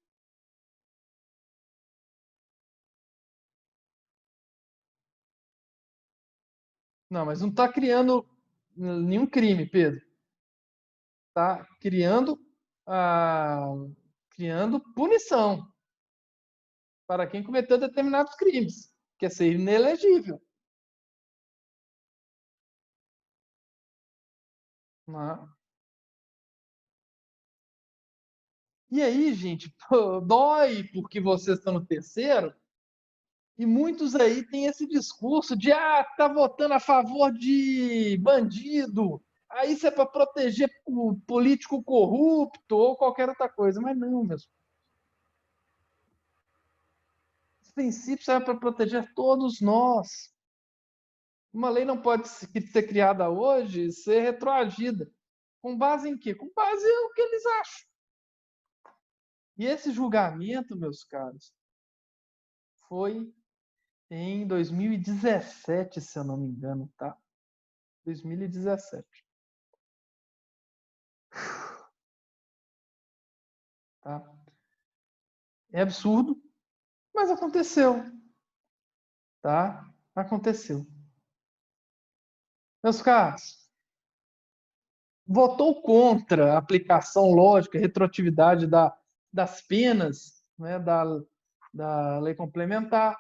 Não, mas não está criando nenhum crime, Pedro. Está criando punição para quem cometeu determinados crimes, que é ser inelegível. Não. E aí, gente, dói porque vocês estão no terceiro, e muitos aí têm esse discurso de tá votando a favor de bandido, aí isso é para proteger o político corrupto ou qualquer outra coisa. Mas não, meus. Esse princípio serve para proteger todos nós. Uma lei não pode ser criada hoje e ser retroagida. Com base em quê? Com base no que eles acham. E esse julgamento, meus caros, foi em 2017, se eu não me engano, tá? 2017. Tá? É absurdo, mas aconteceu. Tá? Aconteceu. Meus caros, votou contra a aplicação lógica, retroatividade das penas, né, da lei complementar.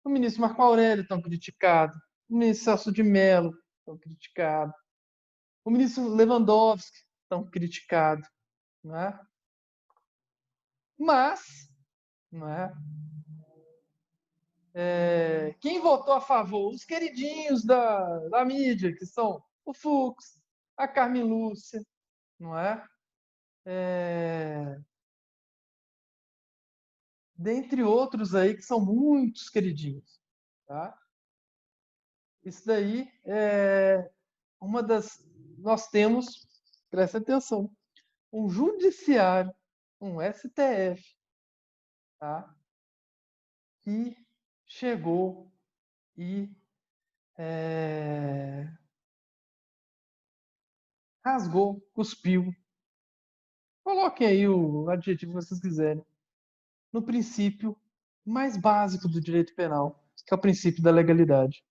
O ministro Marco Aurélio tão criticado, o ministro Celso de Mello tão criticado, o ministro Lewandowski tão criticado, né? Mas, né, quem votou a favor? Os queridinhos da mídia, que são o Fux, a Carmen Lúcia, não é? Dentre outros aí que são muitos queridinhos, tá? Isso daí é uma das... Nós temos, presta atenção, um judiciário, um STF, tá? Que chegou e rasgou, cuspiu. Coloquem aí o adjetivo que vocês quiserem. No princípio mais básico do direito penal, que é o princípio da legalidade.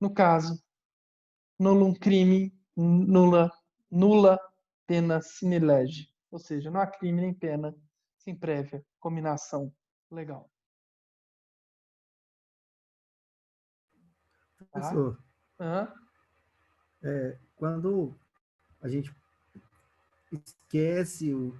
No caso, nullum crime, nulla pena sine lege. Ou seja, não há crime nem pena sem prévia cominação legal. Professor, tá? Quando a gente esquece o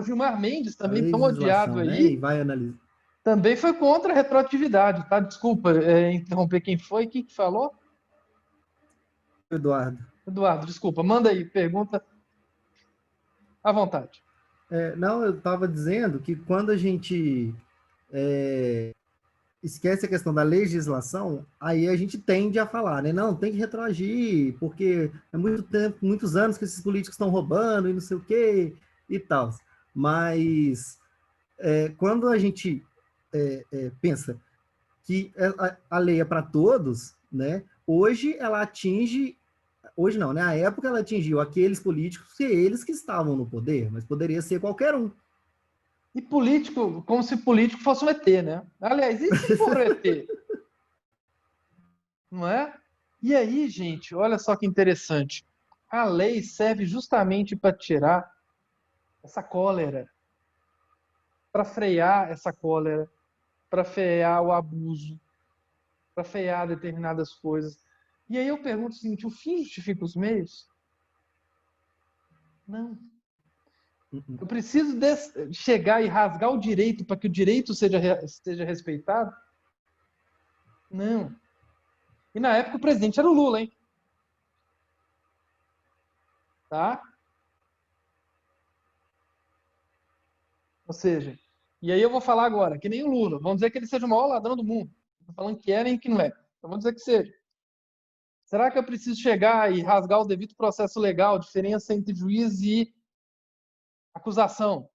Gilmar Mendes a também, tão odiado legislação, né, aí, e vai analisar. também foi contra a retroatividade, tá? Desculpa interromper quem foi. Quem que falou? Eduardo. Eduardo, desculpa. Manda aí, pergunta à vontade. Não, eu estava dizendo que quando a gente esquece a questão da legislação, aí a gente tende a falar, né? Não, tem que retroagir, porque é muito tempo, muitos anos que esses políticos estão roubando e não sei o quê e tal. Mas quando a gente pensa que a lei é para todos, né? Hoje ela atinge, hoje não, né? Na época ela atingiu aqueles políticos que eles que estavam no poder, mas poderia ser qualquer um. E político, como se político fosse um ET, né? Aliás, e se for um ET? Não é? E aí, gente, olha só que interessante. A lei serve justamente para tirar essa cólera, para frear essa cólera, para frear o abuso, para frear determinadas coisas. E aí eu pergunto o seguinte: o fim justifica os meios? Não. Eu preciso chegar e rasgar o direito para que o direito seja respeitado? Não. E na época o presidente era o Lula, hein? Tá? Ou seja, e aí eu vou falar agora, que nem o Lula. Vamos dizer que ele seja o maior ladrão do mundo. Estou falando que é nem que não é. Então vamos dizer que seja. Será que eu preciso chegar e rasgar o devido processo legal, diferença entre juiz e acusação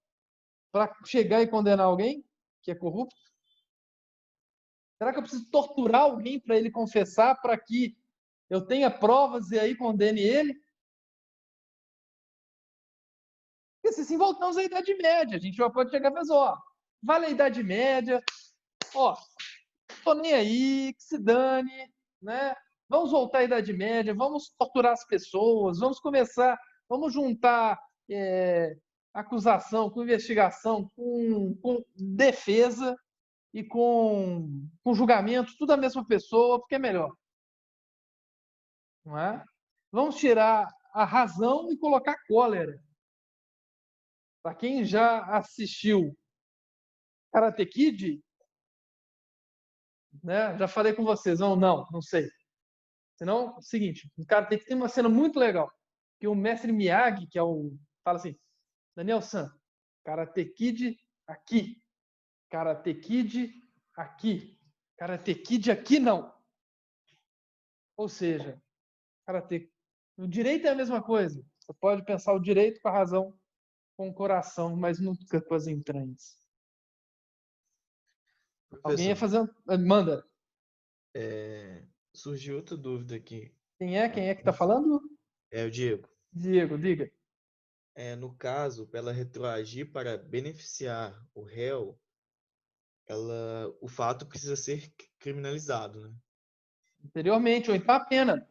para chegar e condenar alguém que é corrupto? Será que eu preciso torturar alguém para ele confessar, para que eu tenha provas e aí condene ele? Porque se voltamos à Idade Média, a gente já pode chegar e falar, ó, vale a Idade Média, ó, tô nem aí, que se dane, né? Vamos voltar à Idade Média, vamos torturar as pessoas, vamos juntar acusação com investigação, com defesa e com julgamento, tudo a mesma pessoa, porque é melhor. Não é? Vamos tirar a razão e colocar cólera. Para quem já assistiu Karate Kid, né? Já falei com vocês, não sei. Senão, é o seguinte, o Karate Kid tem uma cena muito legal, que o mestre Miyagi, que é fala assim, Daniel-san, Karate Kid aqui, Karate Kid aqui, Karate Kid aqui não. Ou seja, o direito é a mesma coisa. Você pode pensar o direito com a razão, com o coração, mas nunca com as entranhas. Alguém ia fazer... Manda. Surgiu outra dúvida aqui. Quem é que está falando? É o Diego. Diego, diga. No caso, para ela retroagir para beneficiar o réu, o fato precisa ser criminalizado, né? Anteriormente, ou então a pena.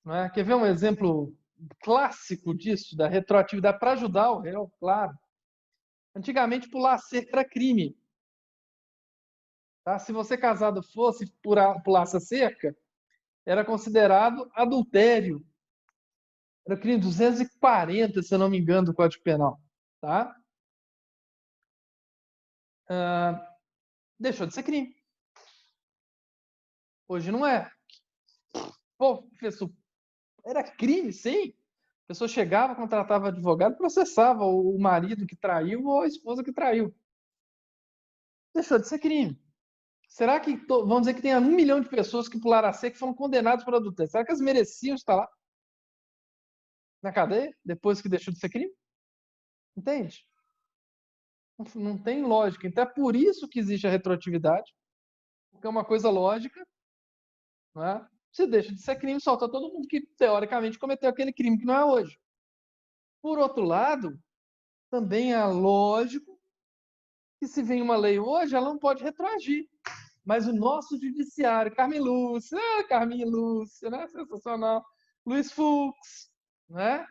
Não é? Quer ver um exemplo clássico disso, da retroatividade para ajudar o réu? Claro. Antigamente, pular cerca era crime. Tá? Se você casado fosse pulasse a cerca, era considerado adultério. Era crime 240, se eu não me engano, do Código Penal. Tá? Deixou de ser crime. Hoje não é. Pô, professor, era crime, sim. A pessoa chegava, contratava advogado, processava o marido que traiu ou a esposa que traiu. Deixou de ser crime. Será que, vamos dizer que tem 1 milhão de pessoas que pularam a cerca que foram condenadas por adultério? Será que elas mereciam estar lá na cadeia depois que deixou de ser crime? Entende? Não tem lógica. Então é por isso que existe a retroatividade, porque é uma coisa lógica, não é? Você deixa de ser crime, solta todo mundo que teoricamente cometeu aquele crime que não é hoje. Por outro lado, também é lógico que se vem uma lei hoje, ela não pode retroagir. Mas o nosso judiciário, Carmen Lúcia, né? Sensacional. Luiz Fux, né?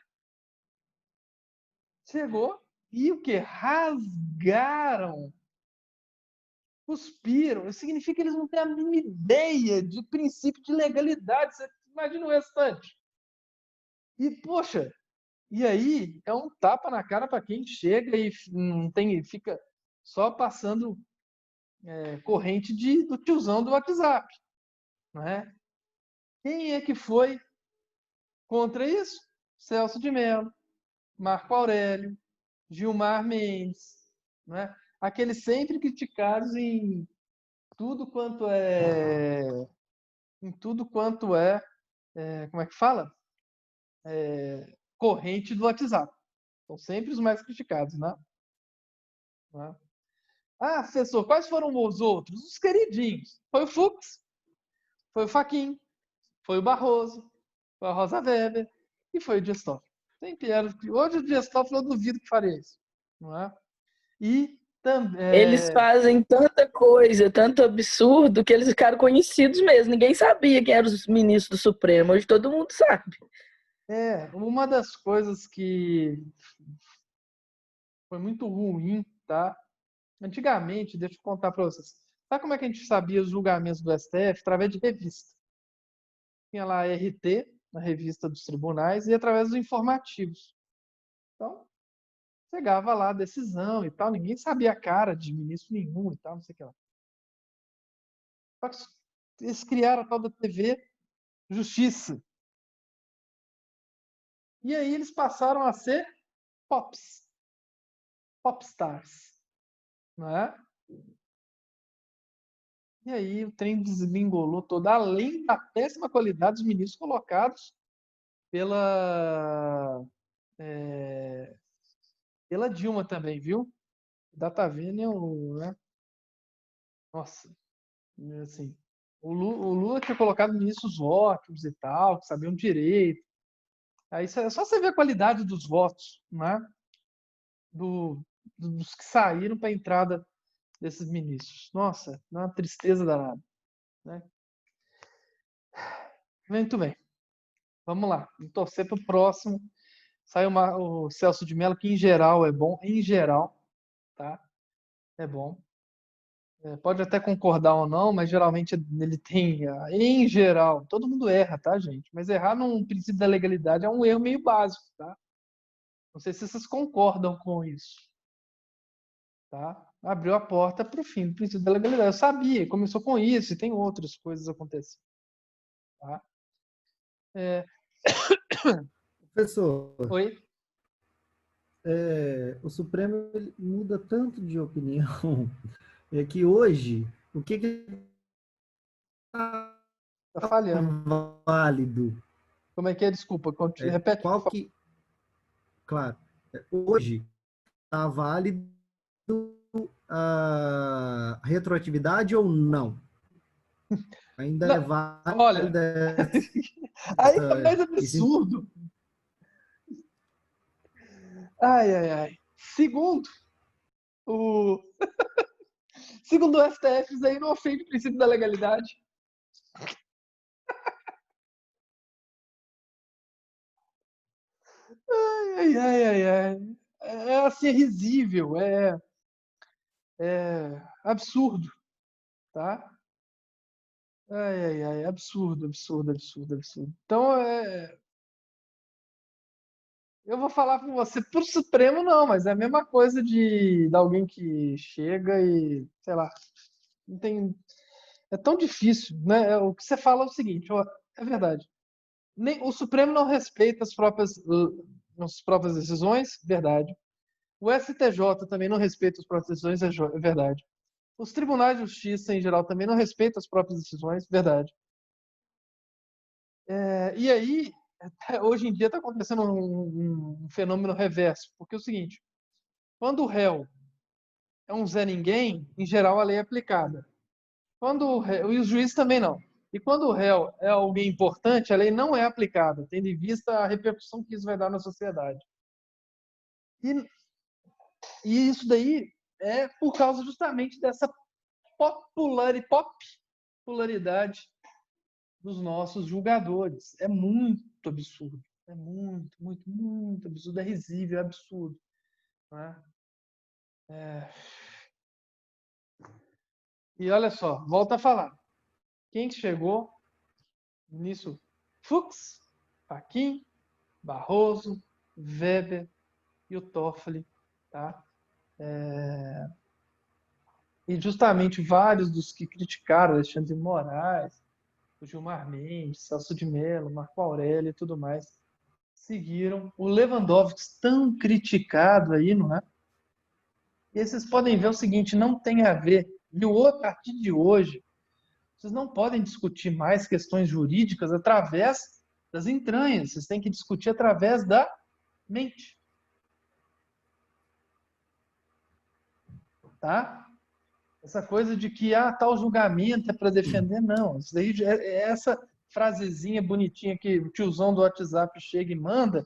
Chegou e o que? Rasgaram, cuspiram. Isso significa que eles não têm a mínima ideia de princípio de legalidade. Você imagina o restante. E, poxa, e aí é um tapa na cara para quem chega e fica só passando corrente do tiozão do WhatsApp. Não é? Quem é que foi contra isso? Celso de Mello, Marco Aurélio, Gilmar Mendes, não é? Aqueles sempre criticados em tudo quanto como é que fala? Corrente do WhatsApp. São sempre os mais criticados, né? Não é? Ah, professor, quais foram os outros? Os queridinhos. Foi o Fux, foi o Fachin, foi o Barroso, foi a Rosa Weber e foi o Dias Toffoli. Hoje o Dias Toffoli eu duvido que faria isso. Não é? E também... Eles fazem tanta coisa, tanto absurdo, que eles ficaram conhecidos mesmo. Ninguém sabia quem eram os ministros do Supremo. Hoje todo mundo sabe. Uma das coisas que foi muito ruim, tá? Antigamente, deixa eu contar para vocês. Sabe como é que a gente sabia os julgamentos do STF? Através de revista. Tinha lá a RT, na revista dos tribunais, e através dos informativos. Então, chegava lá a decisão e tal, ninguém sabia a cara de ministro nenhum e tal, não sei o que lá. Só que eles criaram a tal da TV Justiça. E aí eles passaram a ser popstars. Não é? E aí o trem desmingolou todo, além da péssima qualidade dos ministros colocados Pela Dilma também, viu? Data Vênia, né? Nossa, assim, o Lula tinha colocado ministros ótimos e tal, que sabiam direito. Aí é só você ver a qualidade dos votos, né? Dos que saíram para a entrada desses ministros. Nossa, dá uma tristeza danada, né? Muito bem. Vamos lá. Vamos torcer para o próximo. Sai o Celso de Mello, que em geral é bom. Em geral, tá? É bom. Pode até concordar ou não, mas geralmente ele tem, em geral, todo mundo erra, tá, gente? Mas errar num princípio da legalidade é um erro meio básico, tá? Não sei se vocês concordam com isso, tá? Abriu a porta para o fim do princípio da legalidade. Eu sabia, começou com isso e tem outras coisas acontecendo, tá? Professor, Oi? o Supremo ele muda tanto de opinião que hoje, o que está Tá falhando. válido? Como é que é? Desculpa, repete. Qual que, claro, hoje está válido a retroatividade ou não? Ainda Não, é olha, válida aí é mais esse absurdo. Ai, ai, ai. Segundo o segundo o STF, isso aí não ofende o princípio da legalidade. Ai, ai, ai, ai. É assim, é risível, é absurdo, tá? Ai, ai, ai, absurdo, absurdo, absurdo, absurdo. Então, eu vou falar com você pro Supremo, não, mas é a mesma coisa de alguém que chega e, sei lá, não tem. É tão difícil, né? O que você fala é o seguinte, ó, é verdade. O Supremo não respeita as próprias decisões, verdade. O STJ também não respeita as próprias decisões, é verdade. Os tribunais de justiça, em geral, também não respeitam as próprias decisões, verdade. E aí, hoje em dia está acontecendo um fenômeno reverso, porque é o seguinte, quando o réu é um Zé Ninguém, em geral a lei é aplicada. E os juízes também não. E quando o réu é alguém importante, a lei não é aplicada, tendo em vista a repercussão que isso vai dar na sociedade. E, e isso daí é por causa justamente dessa popularidade dos nossos julgadores. É muito absurdo. É muito, muito, muito absurdo. É risível, é absurdo. Né? E olha só, volta a falar. Quem chegou nisso? Fux, Fachin, Barroso, Weber e o Toffoli. Tá? E justamente vários dos que criticaram Alexandre de Moraes, o Gilmar Mendes, Celso de Mello, Marco Aurélio e tudo mais, seguiram o Lewandowski tão criticado aí, não é? E aí vocês podem ver o seguinte, não tem a ver. E a partir de hoje, vocês não podem discutir mais questões jurídicas através das entranhas. Vocês têm que discutir através da mente. Tá? Essa coisa de que tal julgamento é para defender, não. Isso daí é essa frasezinha bonitinha que o tiozão do WhatsApp chega e manda,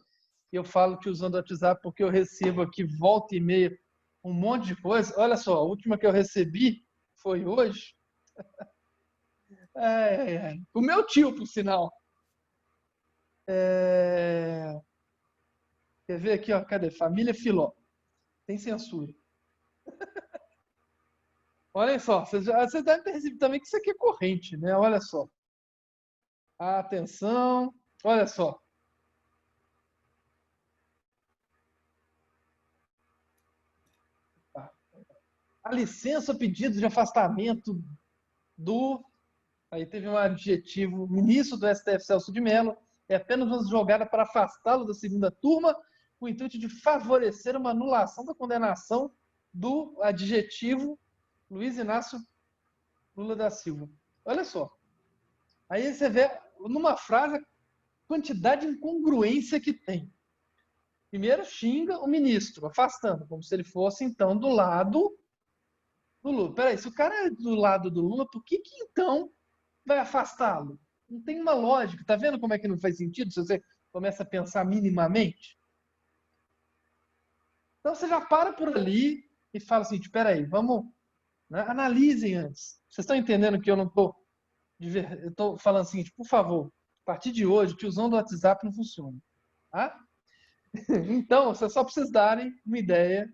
e eu falo tiozão do WhatsApp porque eu recebo aqui volta e meia um monte de coisa. Olha só, a última que eu recebi foi hoje. O meu tio, por sinal. Quer ver aqui, ó? Cadê? Família Filó. Tem censura. Olha só, vocês devem ter recebido também que isso aqui é corrente, né? Olha só. Atenção. Olha só. A licença pedido de afastamento do. Aí teve um adjetivo, ministro do STF, Celso de Mello, é apenas uma jogada para afastá-lo da segunda turma, com o intuito de favorecer uma anulação da condenação do adjetivo Luiz Inácio Lula da Silva. Olha só. Aí você vê, numa frase, a quantidade de incongruência que tem. Primeiro xinga o ministro, afastando, como se ele fosse, então, do lado do Lula. Peraí, se o cara é do lado do Lula, por que então vai afastá-lo? Não tem uma lógica. Tá vendo como é que não faz sentido se você começa a pensar minimamente? Então você já para por ali e fala assim, espera aí, vamos, né? Analisem antes. Vocês estão entendendo que eu não estou... Eu estou falando assim, por favor, a partir de hoje, o tiozão do WhatsApp não funciona. Tá? Então, vocês só precisam darem uma ideia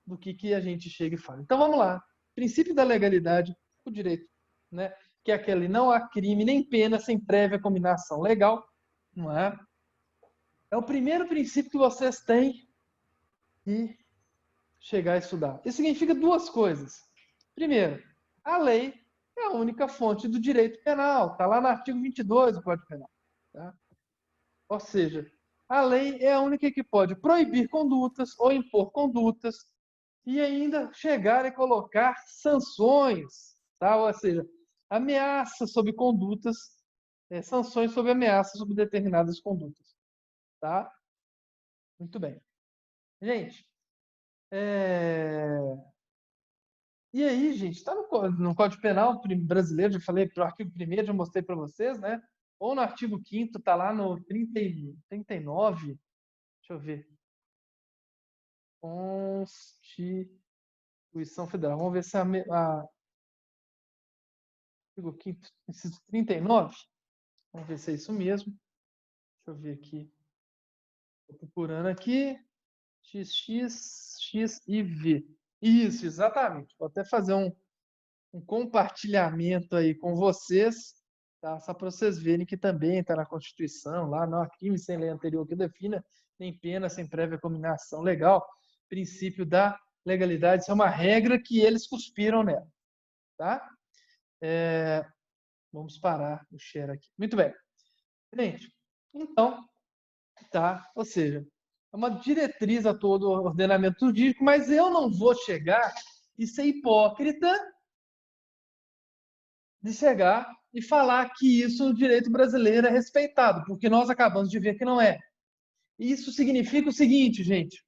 do que a gente chega e fala. Então vamos lá. Princípio da legalidade, o direito, né? Que é aquele não há crime nem pena sem prévia combinação legal, não é? É o primeiro princípio que vocês têm que chegar a estudar. Isso significa duas coisas. Primeiro, a lei é a única fonte do direito penal. Está lá no artigo 22 do Código Penal. Tá? Ou seja, a lei é a única que pode proibir condutas ou impor condutas e ainda chegar e colocar sanções, tá? Ou seja, ameaças sobre condutas, sanções sobre ameaças sobre determinadas condutas. Tá? Muito bem. Gente, e aí, gente, está no Código Penal brasileiro, já falei para o artigo 1º, já mostrei para vocês, né? Ou no artigo 5º, está lá no 39, deixa eu ver. Constituição Federal. Vamos ver se artigo 5º, inciso 39. Vamos ver se é isso mesmo. Deixa eu ver aqui. Estou procurando aqui. XX, X e V. Isso, exatamente. Vou até fazer um compartilhamento aí com vocês, tá? Só para vocês verem que também está na Constituição, lá não há crime sem lei anterior que defina, nem pena sem prévia combinação legal. Princípio da legalidade, isso é uma regra que eles cuspiram nela. Tá? Vamos parar o share aqui. Muito bem. Gente, então, tá? Ou seja, é uma diretriz a todo o ordenamento jurídico, mas eu não vou chegar e ser hipócrita de chegar e falar que isso no direito brasileiro é respeitado, porque nós acabamos de ver que não é. Isso significa o seguinte, gente.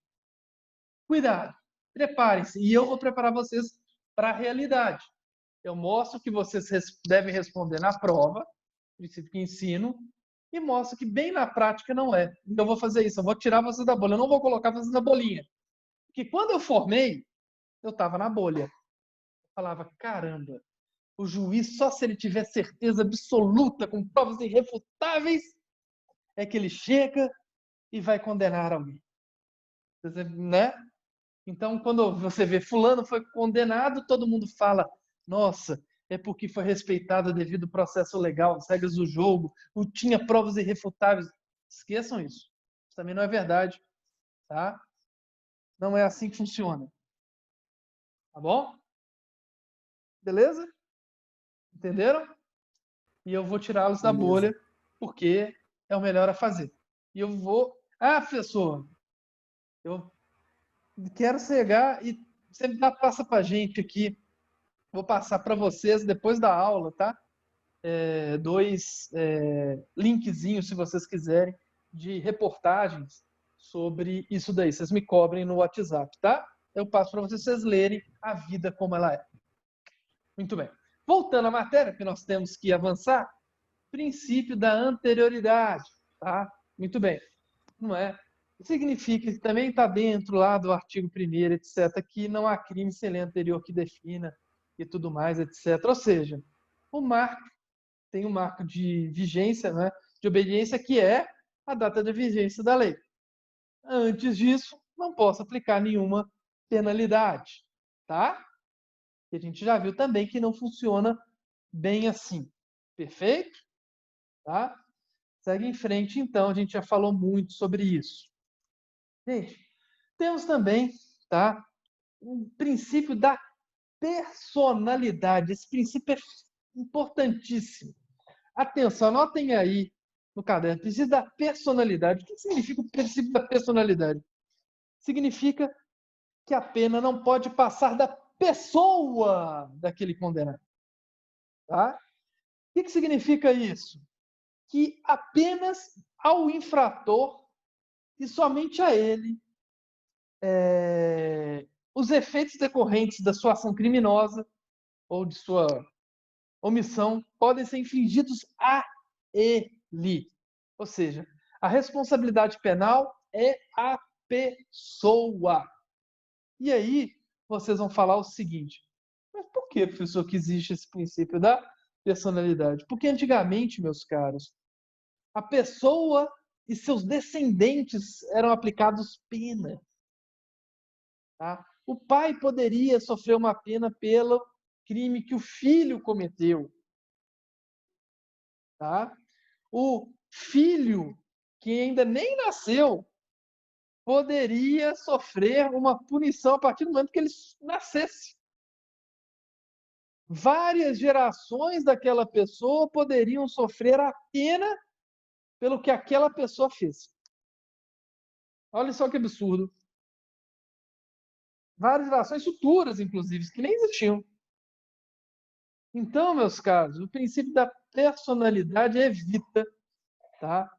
Cuidado, preparem-se. E eu vou preparar vocês para a realidade. Eu mostro que vocês devem responder na prova, princípio que ensino, e mostro que bem na prática não é. Então eu vou fazer isso, eu vou tirar vocês da bolha, eu não vou colocar vocês na bolinha. Porque quando eu formei, eu estava na bolha. Eu falava, caramba, o juiz, só se ele tiver certeza absoluta, com provas irrefutáveis, é que ele chega e vai condenar alguém. Né? Então, quando você vê fulano foi condenado, todo mundo fala, nossa, é porque foi respeitado devido ao processo legal, as regras do jogo, tinha provas irrefutáveis. Esqueçam isso. Isso também não é verdade. Tá? Não é assim que funciona. Tá bom? Beleza? Entenderam? E eu vou tirá-los da bolha, porque é o melhor a fazer. E eu vou... Ah, professor, eu quero chegar e você passa para a gente aqui. Vou passar para vocês depois da aula, tá? Dois linkzinhos, se vocês quiserem, de reportagens sobre isso daí. Vocês me cobrem no WhatsApp, tá? Eu passo para vocês lerem a vida como ela é. Muito bem. Voltando à matéria, que nós temos que avançar, princípio da anterioridade, tá? Muito bem. Não é? Significa que também está dentro lá do artigo 1º, etc., que não há crime sem lei anterior que defina e tudo mais, etc. Ou seja, o marco tem um marco de vigência, né, de obediência, que é a data de vigência da lei. Antes disso, não posso aplicar nenhuma penalidade, tá? E a gente já viu também que não funciona bem assim. Perfeito? Tá? Segue em frente, então, a gente já falou muito sobre isso. Gente, temos também, tá, o princípio da personalidade. Esse princípio é importantíssimo. Atenção, anotem aí no caderno. Princípio da personalidade. O que significa o princípio da personalidade? Significa que a pena não pode passar da pessoa daquele condenado. Tá? O que significa isso? Que apenas ao infrator e somente a ele os efeitos decorrentes da sua ação criminosa ou de sua omissão podem ser infligidos a ele. Ou seja, a responsabilidade penal é a pessoa. E aí, vocês vão falar o seguinte: mas por que, professor, que existe esse princípio da personalidade? Porque antigamente, meus caros, a pessoa e seus descendentes eram aplicados pena. Tá? O pai poderia sofrer uma pena pelo crime que o filho cometeu. Tá? O filho, que ainda nem nasceu, poderia sofrer uma punição a partir do momento que ele nascesse. Várias gerações daquela pessoa poderiam sofrer a pena pelo que aquela pessoa fez. Olha só que absurdo. Várias gerações futuras, inclusive, que nem existiam. Então, meus caros, o princípio da personalidade evita, tá,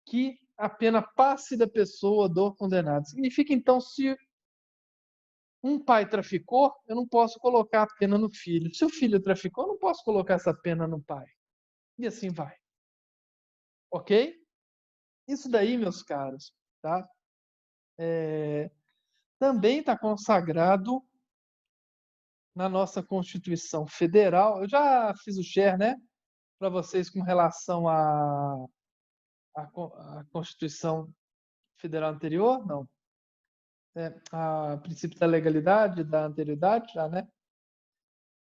que a pena passe da pessoa do condenado. Significa, então, se um pai traficou, eu não posso colocar a pena no filho. Se o filho traficou, eu não posso colocar essa pena no pai. E assim vai. Ok? Isso daí, meus caros, tá? Também está consagrado na nossa Constituição Federal. Eu já fiz o share, né, para vocês com relação à Constituição Federal anterior? Não. A princípio da legalidade, da anterioridade, já, né?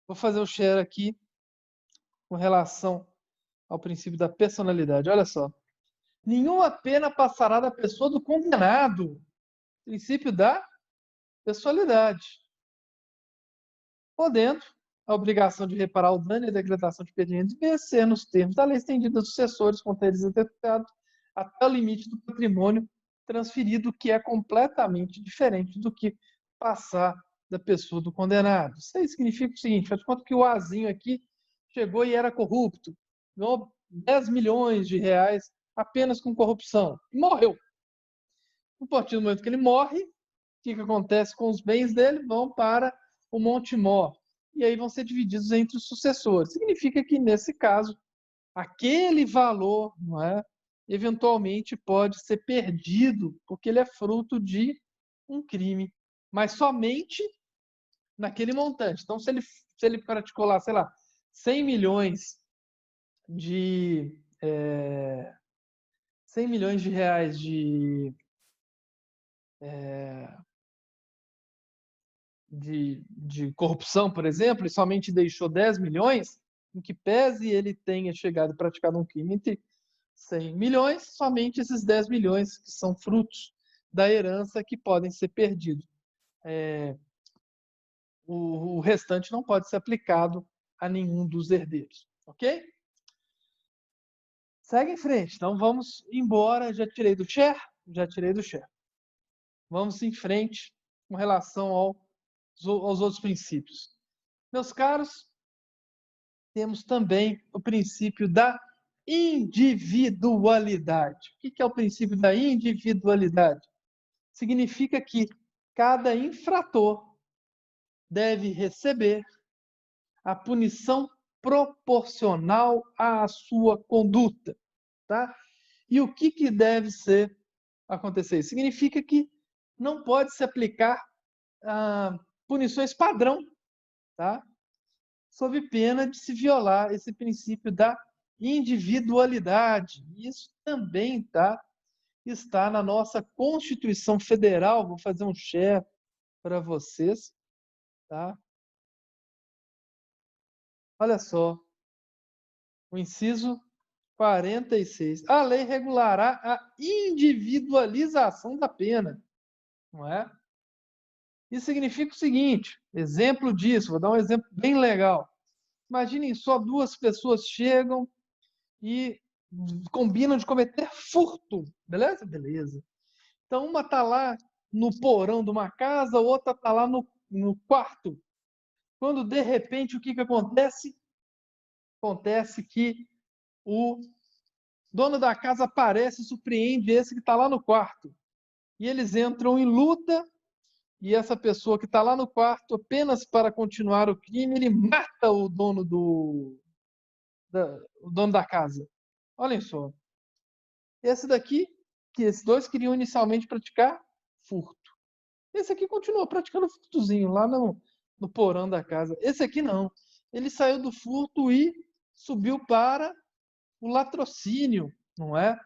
Vou fazer o share aqui com relação ao princípio da personalidade. Olha só. Nenhuma pena passará da pessoa do condenado. Princípio da pessoalidade. Podendo a obrigação de reparar o dano e a decretação de impedimento de vencer nos termos da lei estendida aos sucessores contra eles executados até o limite do patrimônio transferido, que é completamente diferente do que passar da pessoa do condenado. Isso aí significa o seguinte: faz de conta que o Azinho aqui chegou e era corrupto, ganhou 10 milhões de reais apenas com corrupção, e morreu. A partir do momento que ele morre, o que acontece com os bens dele? Vão para o Monte Mor, e aí vão ser divididos entre os sucessores. Significa que, nesse caso, aquele valor, não é, eventualmente pode ser perdido, porque ele é fruto de um crime, mas somente naquele montante. Então, se ele praticou lá, sei lá, 100 milhões de 100 milhões de reais de corrupção, por exemplo, e somente deixou 10 milhões, em que pese ele tenha chegado e praticado um crime entre 100 milhões, somente esses 10 milhões que são frutos da herança que podem ser perdidos. O restante não pode ser aplicado a nenhum dos herdeiros, ok? Segue em frente. Então vamos embora. Já tirei do share? Já tirei do share. Vamos em frente com relação aos outros princípios. Meus caros, temos também o princípio da individualidade. O que é o princípio da individualidade? Significa que cada infrator deve receber a punição proporcional à sua conduta, tá? E o que deve acontecer? Significa que não pode se aplicar punições padrão, tá? Sob pena de se violar esse princípio da individualidade. Isso também está na nossa Constituição Federal. Vou fazer um share para vocês, tá? Olha só, o inciso 46. A lei regulará a individualização da pena, não é? Isso significa o seguinte, exemplo disso, vou dar um exemplo bem legal. Imaginem só, duas pessoas chegam e combinam de cometer furto, beleza? Beleza. Então, uma está lá no porão de uma casa, a outra está lá no quarto. Quando, de repente, o que acontece? Acontece que o dono da casa aparece e surpreende esse que está lá no quarto. e eles entram em luta, e essa pessoa que está lá no quarto, apenas para continuar o crime, ele mata o dono o dono da casa. Olhem só. Esse daqui, que esses dois queriam inicialmente praticar furto. Esse aqui continuou praticando furtozinho lá no porão da casa. Esse aqui não. Ele saiu do furto e subiu para o latrocínio, não é?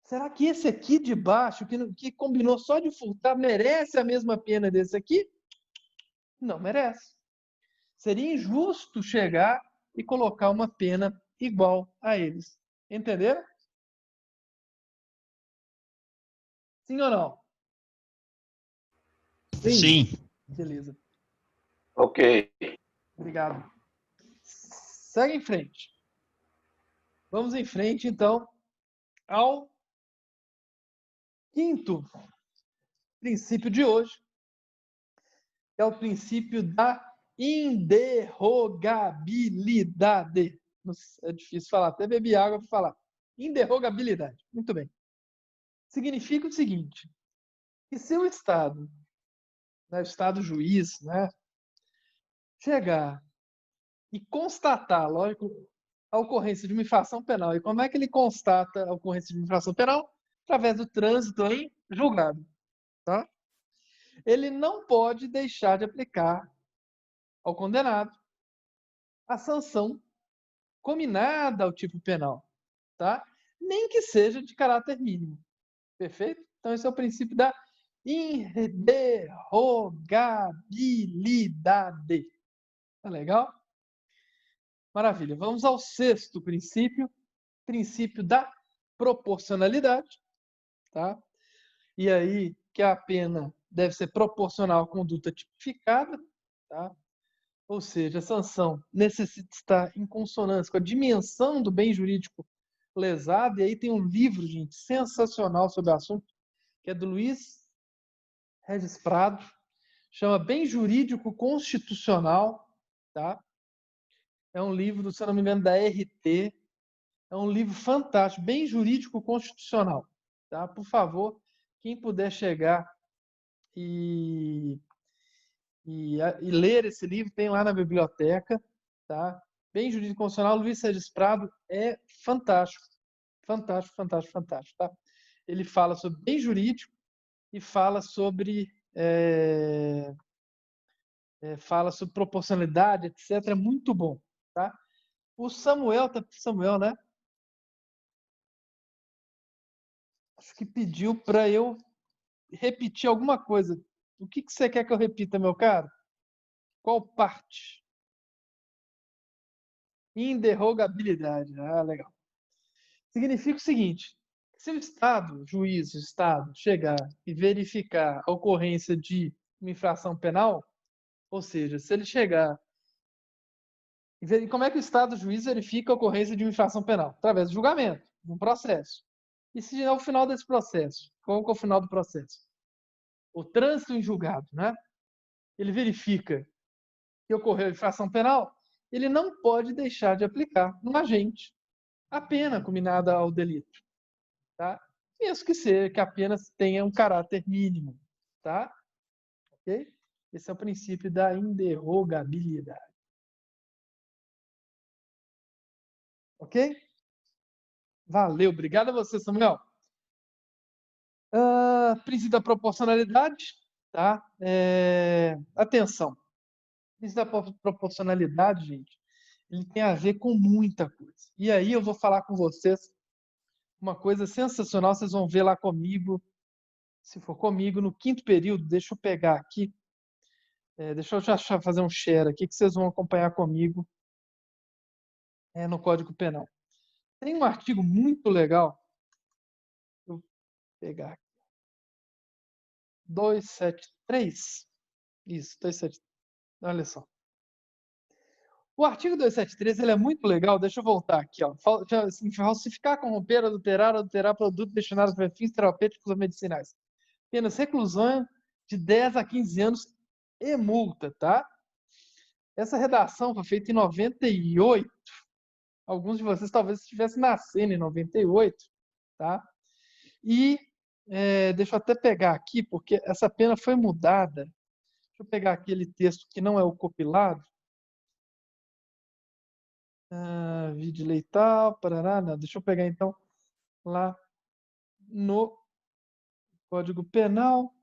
Será que esse aqui de baixo, que combinou só de furtar, merece a mesma pena desse aqui? Não merece. Seria injusto chegar e colocar uma pena igual a eles. Entenderam? Sim ou não? Sim. Beleza. Ok. Obrigado. Segue em frente. Vamos em frente, então, ao quinto princípio de hoje, que é o princípio da inderrogabilidade. É difícil falar, até bebi água para falar. Inderrogabilidade. Muito bem. Significa o seguinte, que se o Estado, né, o Estado juiz, né, chegar e constatar, lógico, a ocorrência de uma infração penal. E como é que ele constata a ocorrência de uma infração penal? Através do trânsito em julgado. Tá? Ele não pode deixar de aplicar ao condenado a sanção combinada ao tipo penal, tá? Nem que seja de caráter mínimo. Perfeito? Então, esse é o princípio da inderrogabilidade. Tá legal? Maravilha. Vamos ao sexto princípio, princípio da proporcionalidade, tá? E aí que a pena deve ser proporcional à conduta tipificada, tá? Ou seja, a sanção necessita estar em consonância com a dimensão do bem jurídico lesado. E aí tem um livro, gente, sensacional sobre o assunto, que é do Luiz Regis Prado, chama Bem Jurídico Constitucional, tá? É um livro, se eu não me engano, da RT. É um livro fantástico, bem jurídico constitucional, tá? Por favor, quem puder chegar e ler esse livro, tem lá na biblioteca, tá? Bem jurídico constitucional, Luiz Regis Prado é fantástico, fantástico, fantástico, fantástico, tá? Ele fala sobre bem jurídico e fala sobre proporcionalidade, etc. É muito bom, tá? O Samuel, né? Acho que pediu para eu repetir alguma coisa. O que você quer que eu repita, meu caro? Qual parte? Inderrogabilidade. Ah, legal. Significa o seguinte: se o Estado, juiz, o Estado, chegar e verificar a ocorrência de uma infração penal, ou seja, se ele chegar e ver como é que o Estado, o juiz, verifica a ocorrência de uma infração penal? Através do julgamento, de um processo. E se ao final desse processo, qual que é o final do processo? O trânsito em julgado, né? Ele verifica que ocorreu infração penal, ele não pode deixar de aplicar no agente a pena combinada ao delito, tá? Mesmo que a pena tenha um caráter mínimo, tá? Ok? Esse é o princípio da inderrogabilidade. Ok? Valeu, obrigado a você, Samuel. Princípio da proporcionalidade, tá? Atenção. O princípio da proporcionalidade, gente, ele tem a ver com muita coisa. E aí eu vou falar com vocês uma coisa sensacional, vocês vão ver lá comigo, se for comigo, no quinto período. Deixa eu pegar aqui, deixa eu já fazer um share aqui, que vocês vão acompanhar comigo no Código Penal. Tem um artigo muito legal, vou pegar aqui, 273, isso, 273, olha só. O artigo 273 ele é muito legal, deixa eu voltar aqui. Ó. Falsificar, corromper, adulterar produto destinado para fins terapêuticos ou medicinais. Apenas reclusão de 10 a 15 anos e multa, tá? Essa redação foi feita em 98. Alguns de vocês talvez estivessem nascendo em 98, tá? E deixa eu até pegar aqui, porque essa pena foi mudada. Deixa eu pegar aquele texto que não é o compilado. Vídeo leital, parará, não. Deixa eu pegar então lá no Código Penal.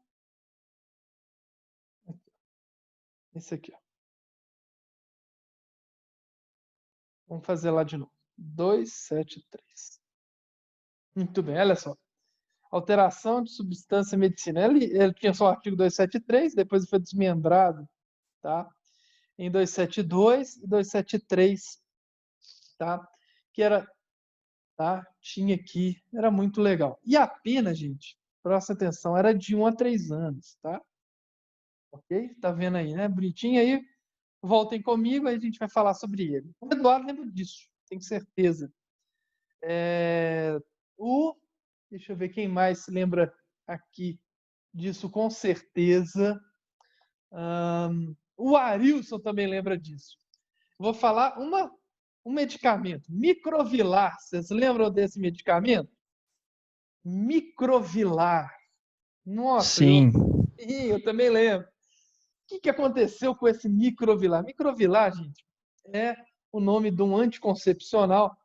Esse aqui, ó. Vamos fazer lá de novo. 273. Muito bem, olha só. Alteração de substância medicinal. Ele tinha só o artigo 273, depois foi desmembrado, tá? Em 272 e 273, tá? Que era, tá? Tinha aqui, era muito legal. E a pena, gente, presta atenção, era de 1 a 3 anos, tá? Ok? Tá vendo aí, né? Bonitinho aí. Voltem comigo, aí a gente vai falar sobre ele. O Eduardo lembra disso, tenho certeza. Deixa eu ver quem mais se lembra aqui disso, com certeza. O Arilson também lembra disso. Vou falar um medicamento, Microvilar. Vocês lembram desse medicamento? Microvilar. Nossa, Sim. eu também lembro. O que aconteceu com esse Microvilar? Microvilar, gente, é o nome de um anticoncepcional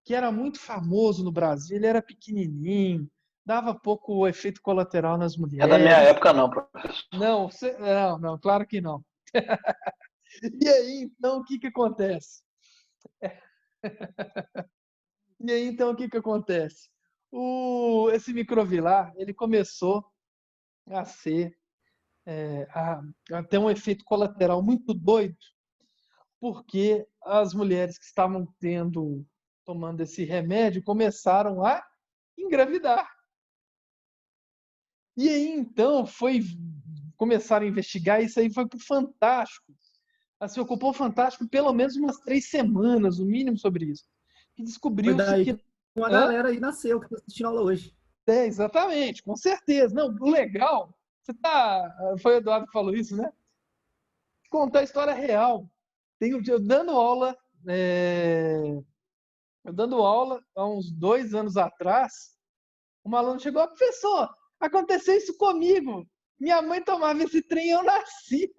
que era muito famoso no Brasil. Ele era pequenininho, dava pouco efeito colateral nas mulheres. É da minha época, não, professor. Não, claro que não. E aí, então, o que acontece? Esse Microvilar, ele começou a ser, a ter um efeito colateral muito doido, porque as mulheres que estavam tomando esse remédio começaram a engravidar. E aí, então, começaram a investigar, isso aí foi para o Fantástico. Assim, ocupou o Fantástico pelo menos umas 3 semanas, no mínimo, sobre isso. E descobriu-se que uma galera aí nasceu, que está assistindo aula hoje. Exatamente, com certeza. Não, o legal, foi o Eduardo que falou isso, né? Contar a história real. Eu dando aula há uns 2 anos atrás, uma aluna chegou: professor, aconteceu isso comigo. Minha mãe tomava esse trem e eu nasci.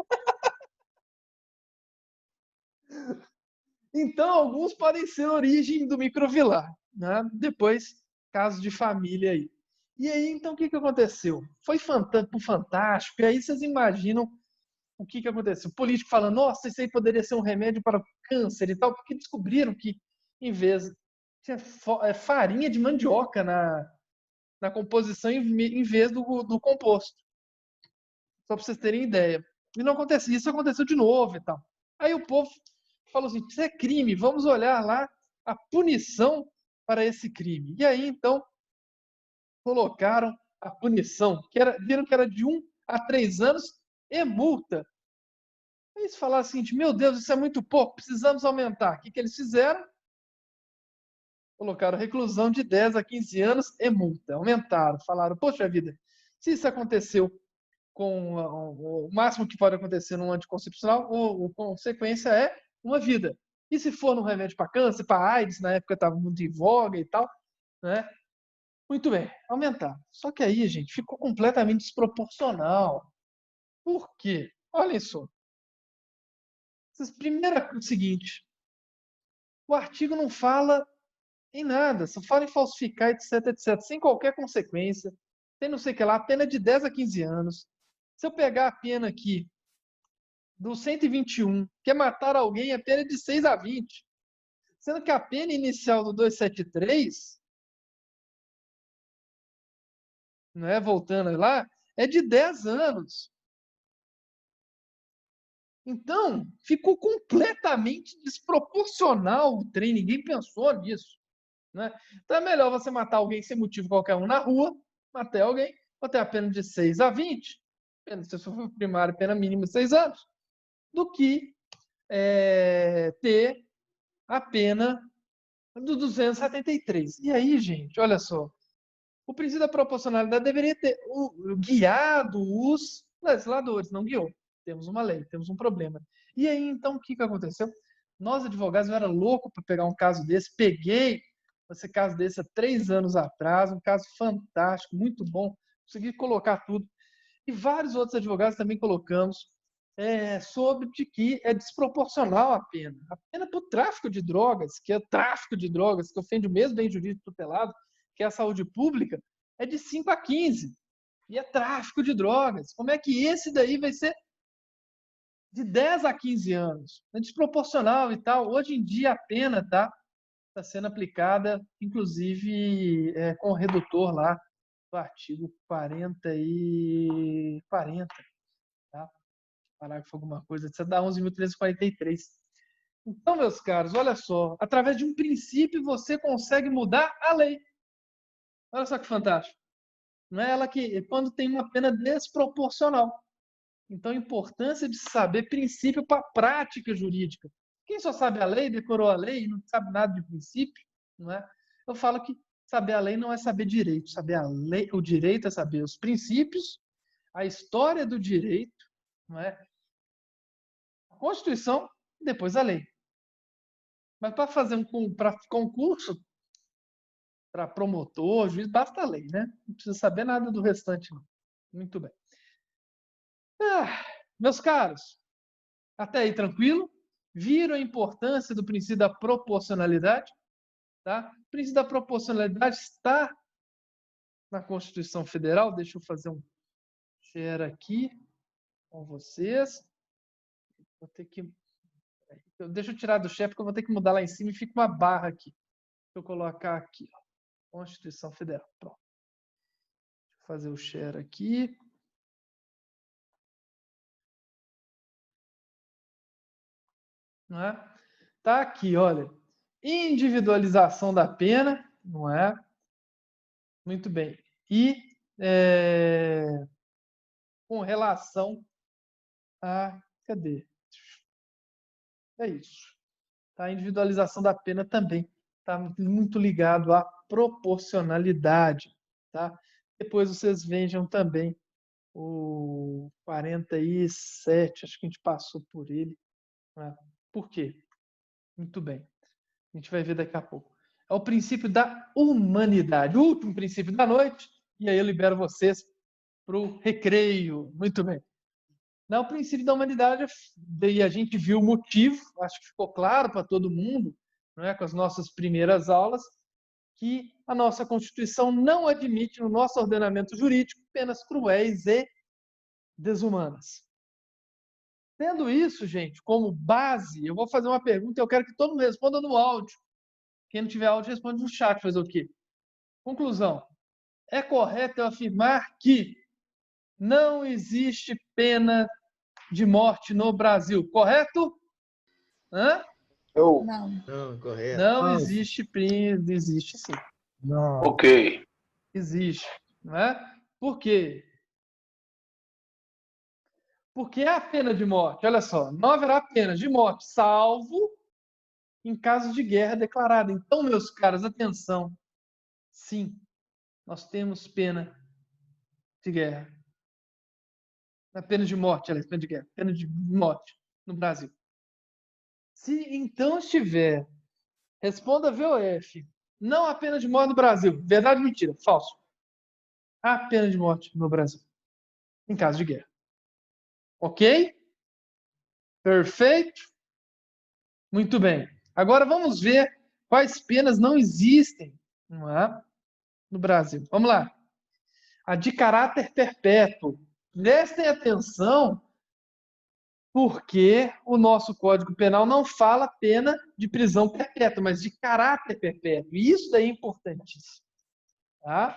Então, alguns podem ser a origem do Microvilar, né? Depois, casos de família aí. E aí, então, o que aconteceu? Foi pro Fantástico, e aí vocês imaginam o que aconteceu. O político falando: nossa, isso aí poderia ser um remédio para o câncer e tal, porque descobriram que, em vez, tinha farinha de mandioca na composição em vez do composto. Só para vocês terem ideia. E não aconteceu, isso aconteceu de novo e tal. Aí o povo falou assim: isso é crime, vamos olhar lá a punição para esse crime. E aí, então, colocaram a punição, viram que era de 1 a 3 anos e multa. Aí eles falaram assim: meu Deus, isso é muito pouco, precisamos aumentar. O que eles fizeram? Colocaram reclusão de 10 a 15 anos e multa. Aumentaram, falaram: poxa vida, se isso aconteceu com o máximo que pode acontecer num anticoncepcional, a consequência é uma vida. E se for no remédio para câncer, para AIDS, na época estava muito em voga e tal, né? Muito bem, aumentaram. Só que aí, gente, ficou completamente desproporcional. Por quê? Olhem só. Primeiro é o seguinte: o artigo não fala em nada, só fala em falsificar, etc, sem qualquer consequência. Tem não sei o que lá, a pena é de 10 a 15 anos. Se eu pegar a pena aqui do 121, que é matar alguém, a pena é de 6 a 20. Sendo que a pena inicial do 273, né, voltando lá, é de 10 anos. Então, ficou completamente desproporcional o trem, ninguém pensou nisso. Né? Então é melhor você matar alguém sem motivo qualquer um na rua, matar alguém, ou ter a pena de 6 a 20, se for primário, pena mínima de 6 anos, do que ter a pena do 273. E aí, gente, olha só, o princípio da proporcionalidade deveria ter guiado os legisladores, não guiou. Temos uma lei, temos um problema. E aí, então, o que aconteceu? Nós, advogados, eu era louco para pegar um caso desse, peguei Esse caso desse há 3 anos atrás, um caso fantástico, muito bom. Consegui colocar tudo. E vários outros advogados também colocamos sobre de que é desproporcional a pena. A pena por tráfico de drogas, que é tráfico de drogas, que ofende o mesmo bem jurídico tutelado, que é a saúde pública, é de 5 a 15. E é tráfico de drogas. Como é que esse daí vai ser de 10 a 15 anos? É desproporcional e tal. Hoje em dia a pena está sendo aplicada, inclusive com o redutor lá do artigo 40 e 40, tá? Parágrafo alguma coisa, isso dá 11.343. Então, meus caros, olha só, através de um princípio você consegue mudar a lei. Olha só que fantástico. Não é ela que, quando tem uma pena desproporcional. Então, a importância de saber princípio para a prática jurídica. Quem só sabe a lei, decorou a lei e não sabe nada de princípio, não é? Eu falo que saber a lei não é saber direito. Saber a lei, o direito é saber os princípios, a história do direito, não é? A Constituição e depois a lei. Mas para fazer para concurso, para promotor, juiz, basta a lei, né? Não precisa saber nada do restante, não. Muito bem. Meus caros, até aí tranquilo? Viram a importância do princípio da proporcionalidade? Tá? O princípio da proporcionalidade está na Constituição Federal. Deixa eu fazer um share aqui com vocês. Vou ter que... Deixa eu tirar do share, porque eu vou ter que mudar lá em cima e fica uma barra aqui. Deixa eu colocar aqui, ó. Constituição Federal. Pronto. Deixa eu fazer o share aqui. Não é? Tá aqui, olha. Individualização da pena, não é? Muito bem. E com relação a... Cadê? É isso. Tá? A individualização da pena também está muito ligado à proporcionalidade. Tá? Depois vocês vejam também o 47, acho que a gente passou por ele. Né? Por quê? Muito bem. A gente vai ver daqui a pouco. É o princípio da humanidade. O último princípio da noite. E aí eu libero vocês para o recreio. Muito bem. O princípio da humanidade, daí a gente viu o motivo, acho que ficou claro para todo mundo, não é, com as nossas primeiras aulas, que a nossa Constituição não admite no nosso ordenamento jurídico penas cruéis e desumanas. Tendo isso, gente, como base, eu vou fazer uma pergunta e eu quero que todo mundo responda no áudio. Quem não tiver áudio, responde no chat, fazer o quê? Conclusão. É correto eu afirmar que não existe pena de morte no Brasil, correto? Hã? Não. Não, correto. Não existe pena, existe sim. Não. Ok. Existe, não é? Por quê? Porque a pena de morte, olha só, não haverá pena de morte, salvo em caso de guerra declarada. Então, meus caros, atenção. Sim, nós temos pena de guerra. Não é pena de morte, aliás, pena de guerra, pena de morte no Brasil. Se então estiver, responda VOF, não há pena de morte no Brasil. Verdade ou mentira? Falso. Há pena de morte no Brasil, em caso de guerra. Ok? Perfeito? Muito bem. Agora vamos ver quais penas não existem, não é? No Brasil. Vamos lá. A de caráter perpétuo. Prestem atenção, porque o nosso Código Penal não fala pena de prisão perpétua, mas de caráter perpétuo. E isso daí é importantíssimo. Tá?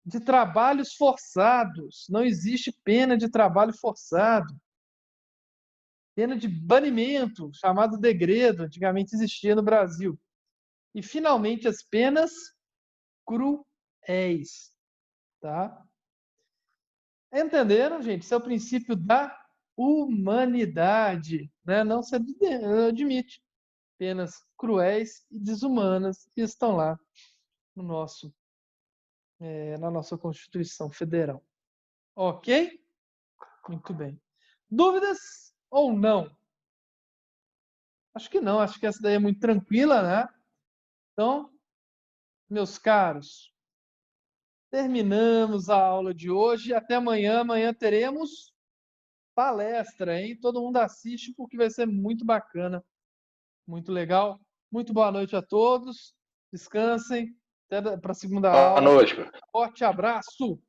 De trabalhos forçados. Não existe pena de trabalho forçado. Pena de banimento, chamado degredo, antigamente existia no Brasil. E, finalmente, as penas cruéis. Tá? Entenderam, gente? Esse é o princípio da humanidade. Né? Não se admite penas cruéis e desumanas que estão lá no na nossa Constituição Federal. Ok? Muito bem. Dúvidas ou não? Acho que não. Acho que essa daí é muito tranquila, né? Então, meus caros, terminamos a aula de hoje. Até amanhã. Amanhã teremos palestra, hein? Todo mundo assiste porque vai ser muito bacana, muito legal. Muito boa noite a todos. Descansem. Até para a segunda aula. Boa noite. Forte abraço.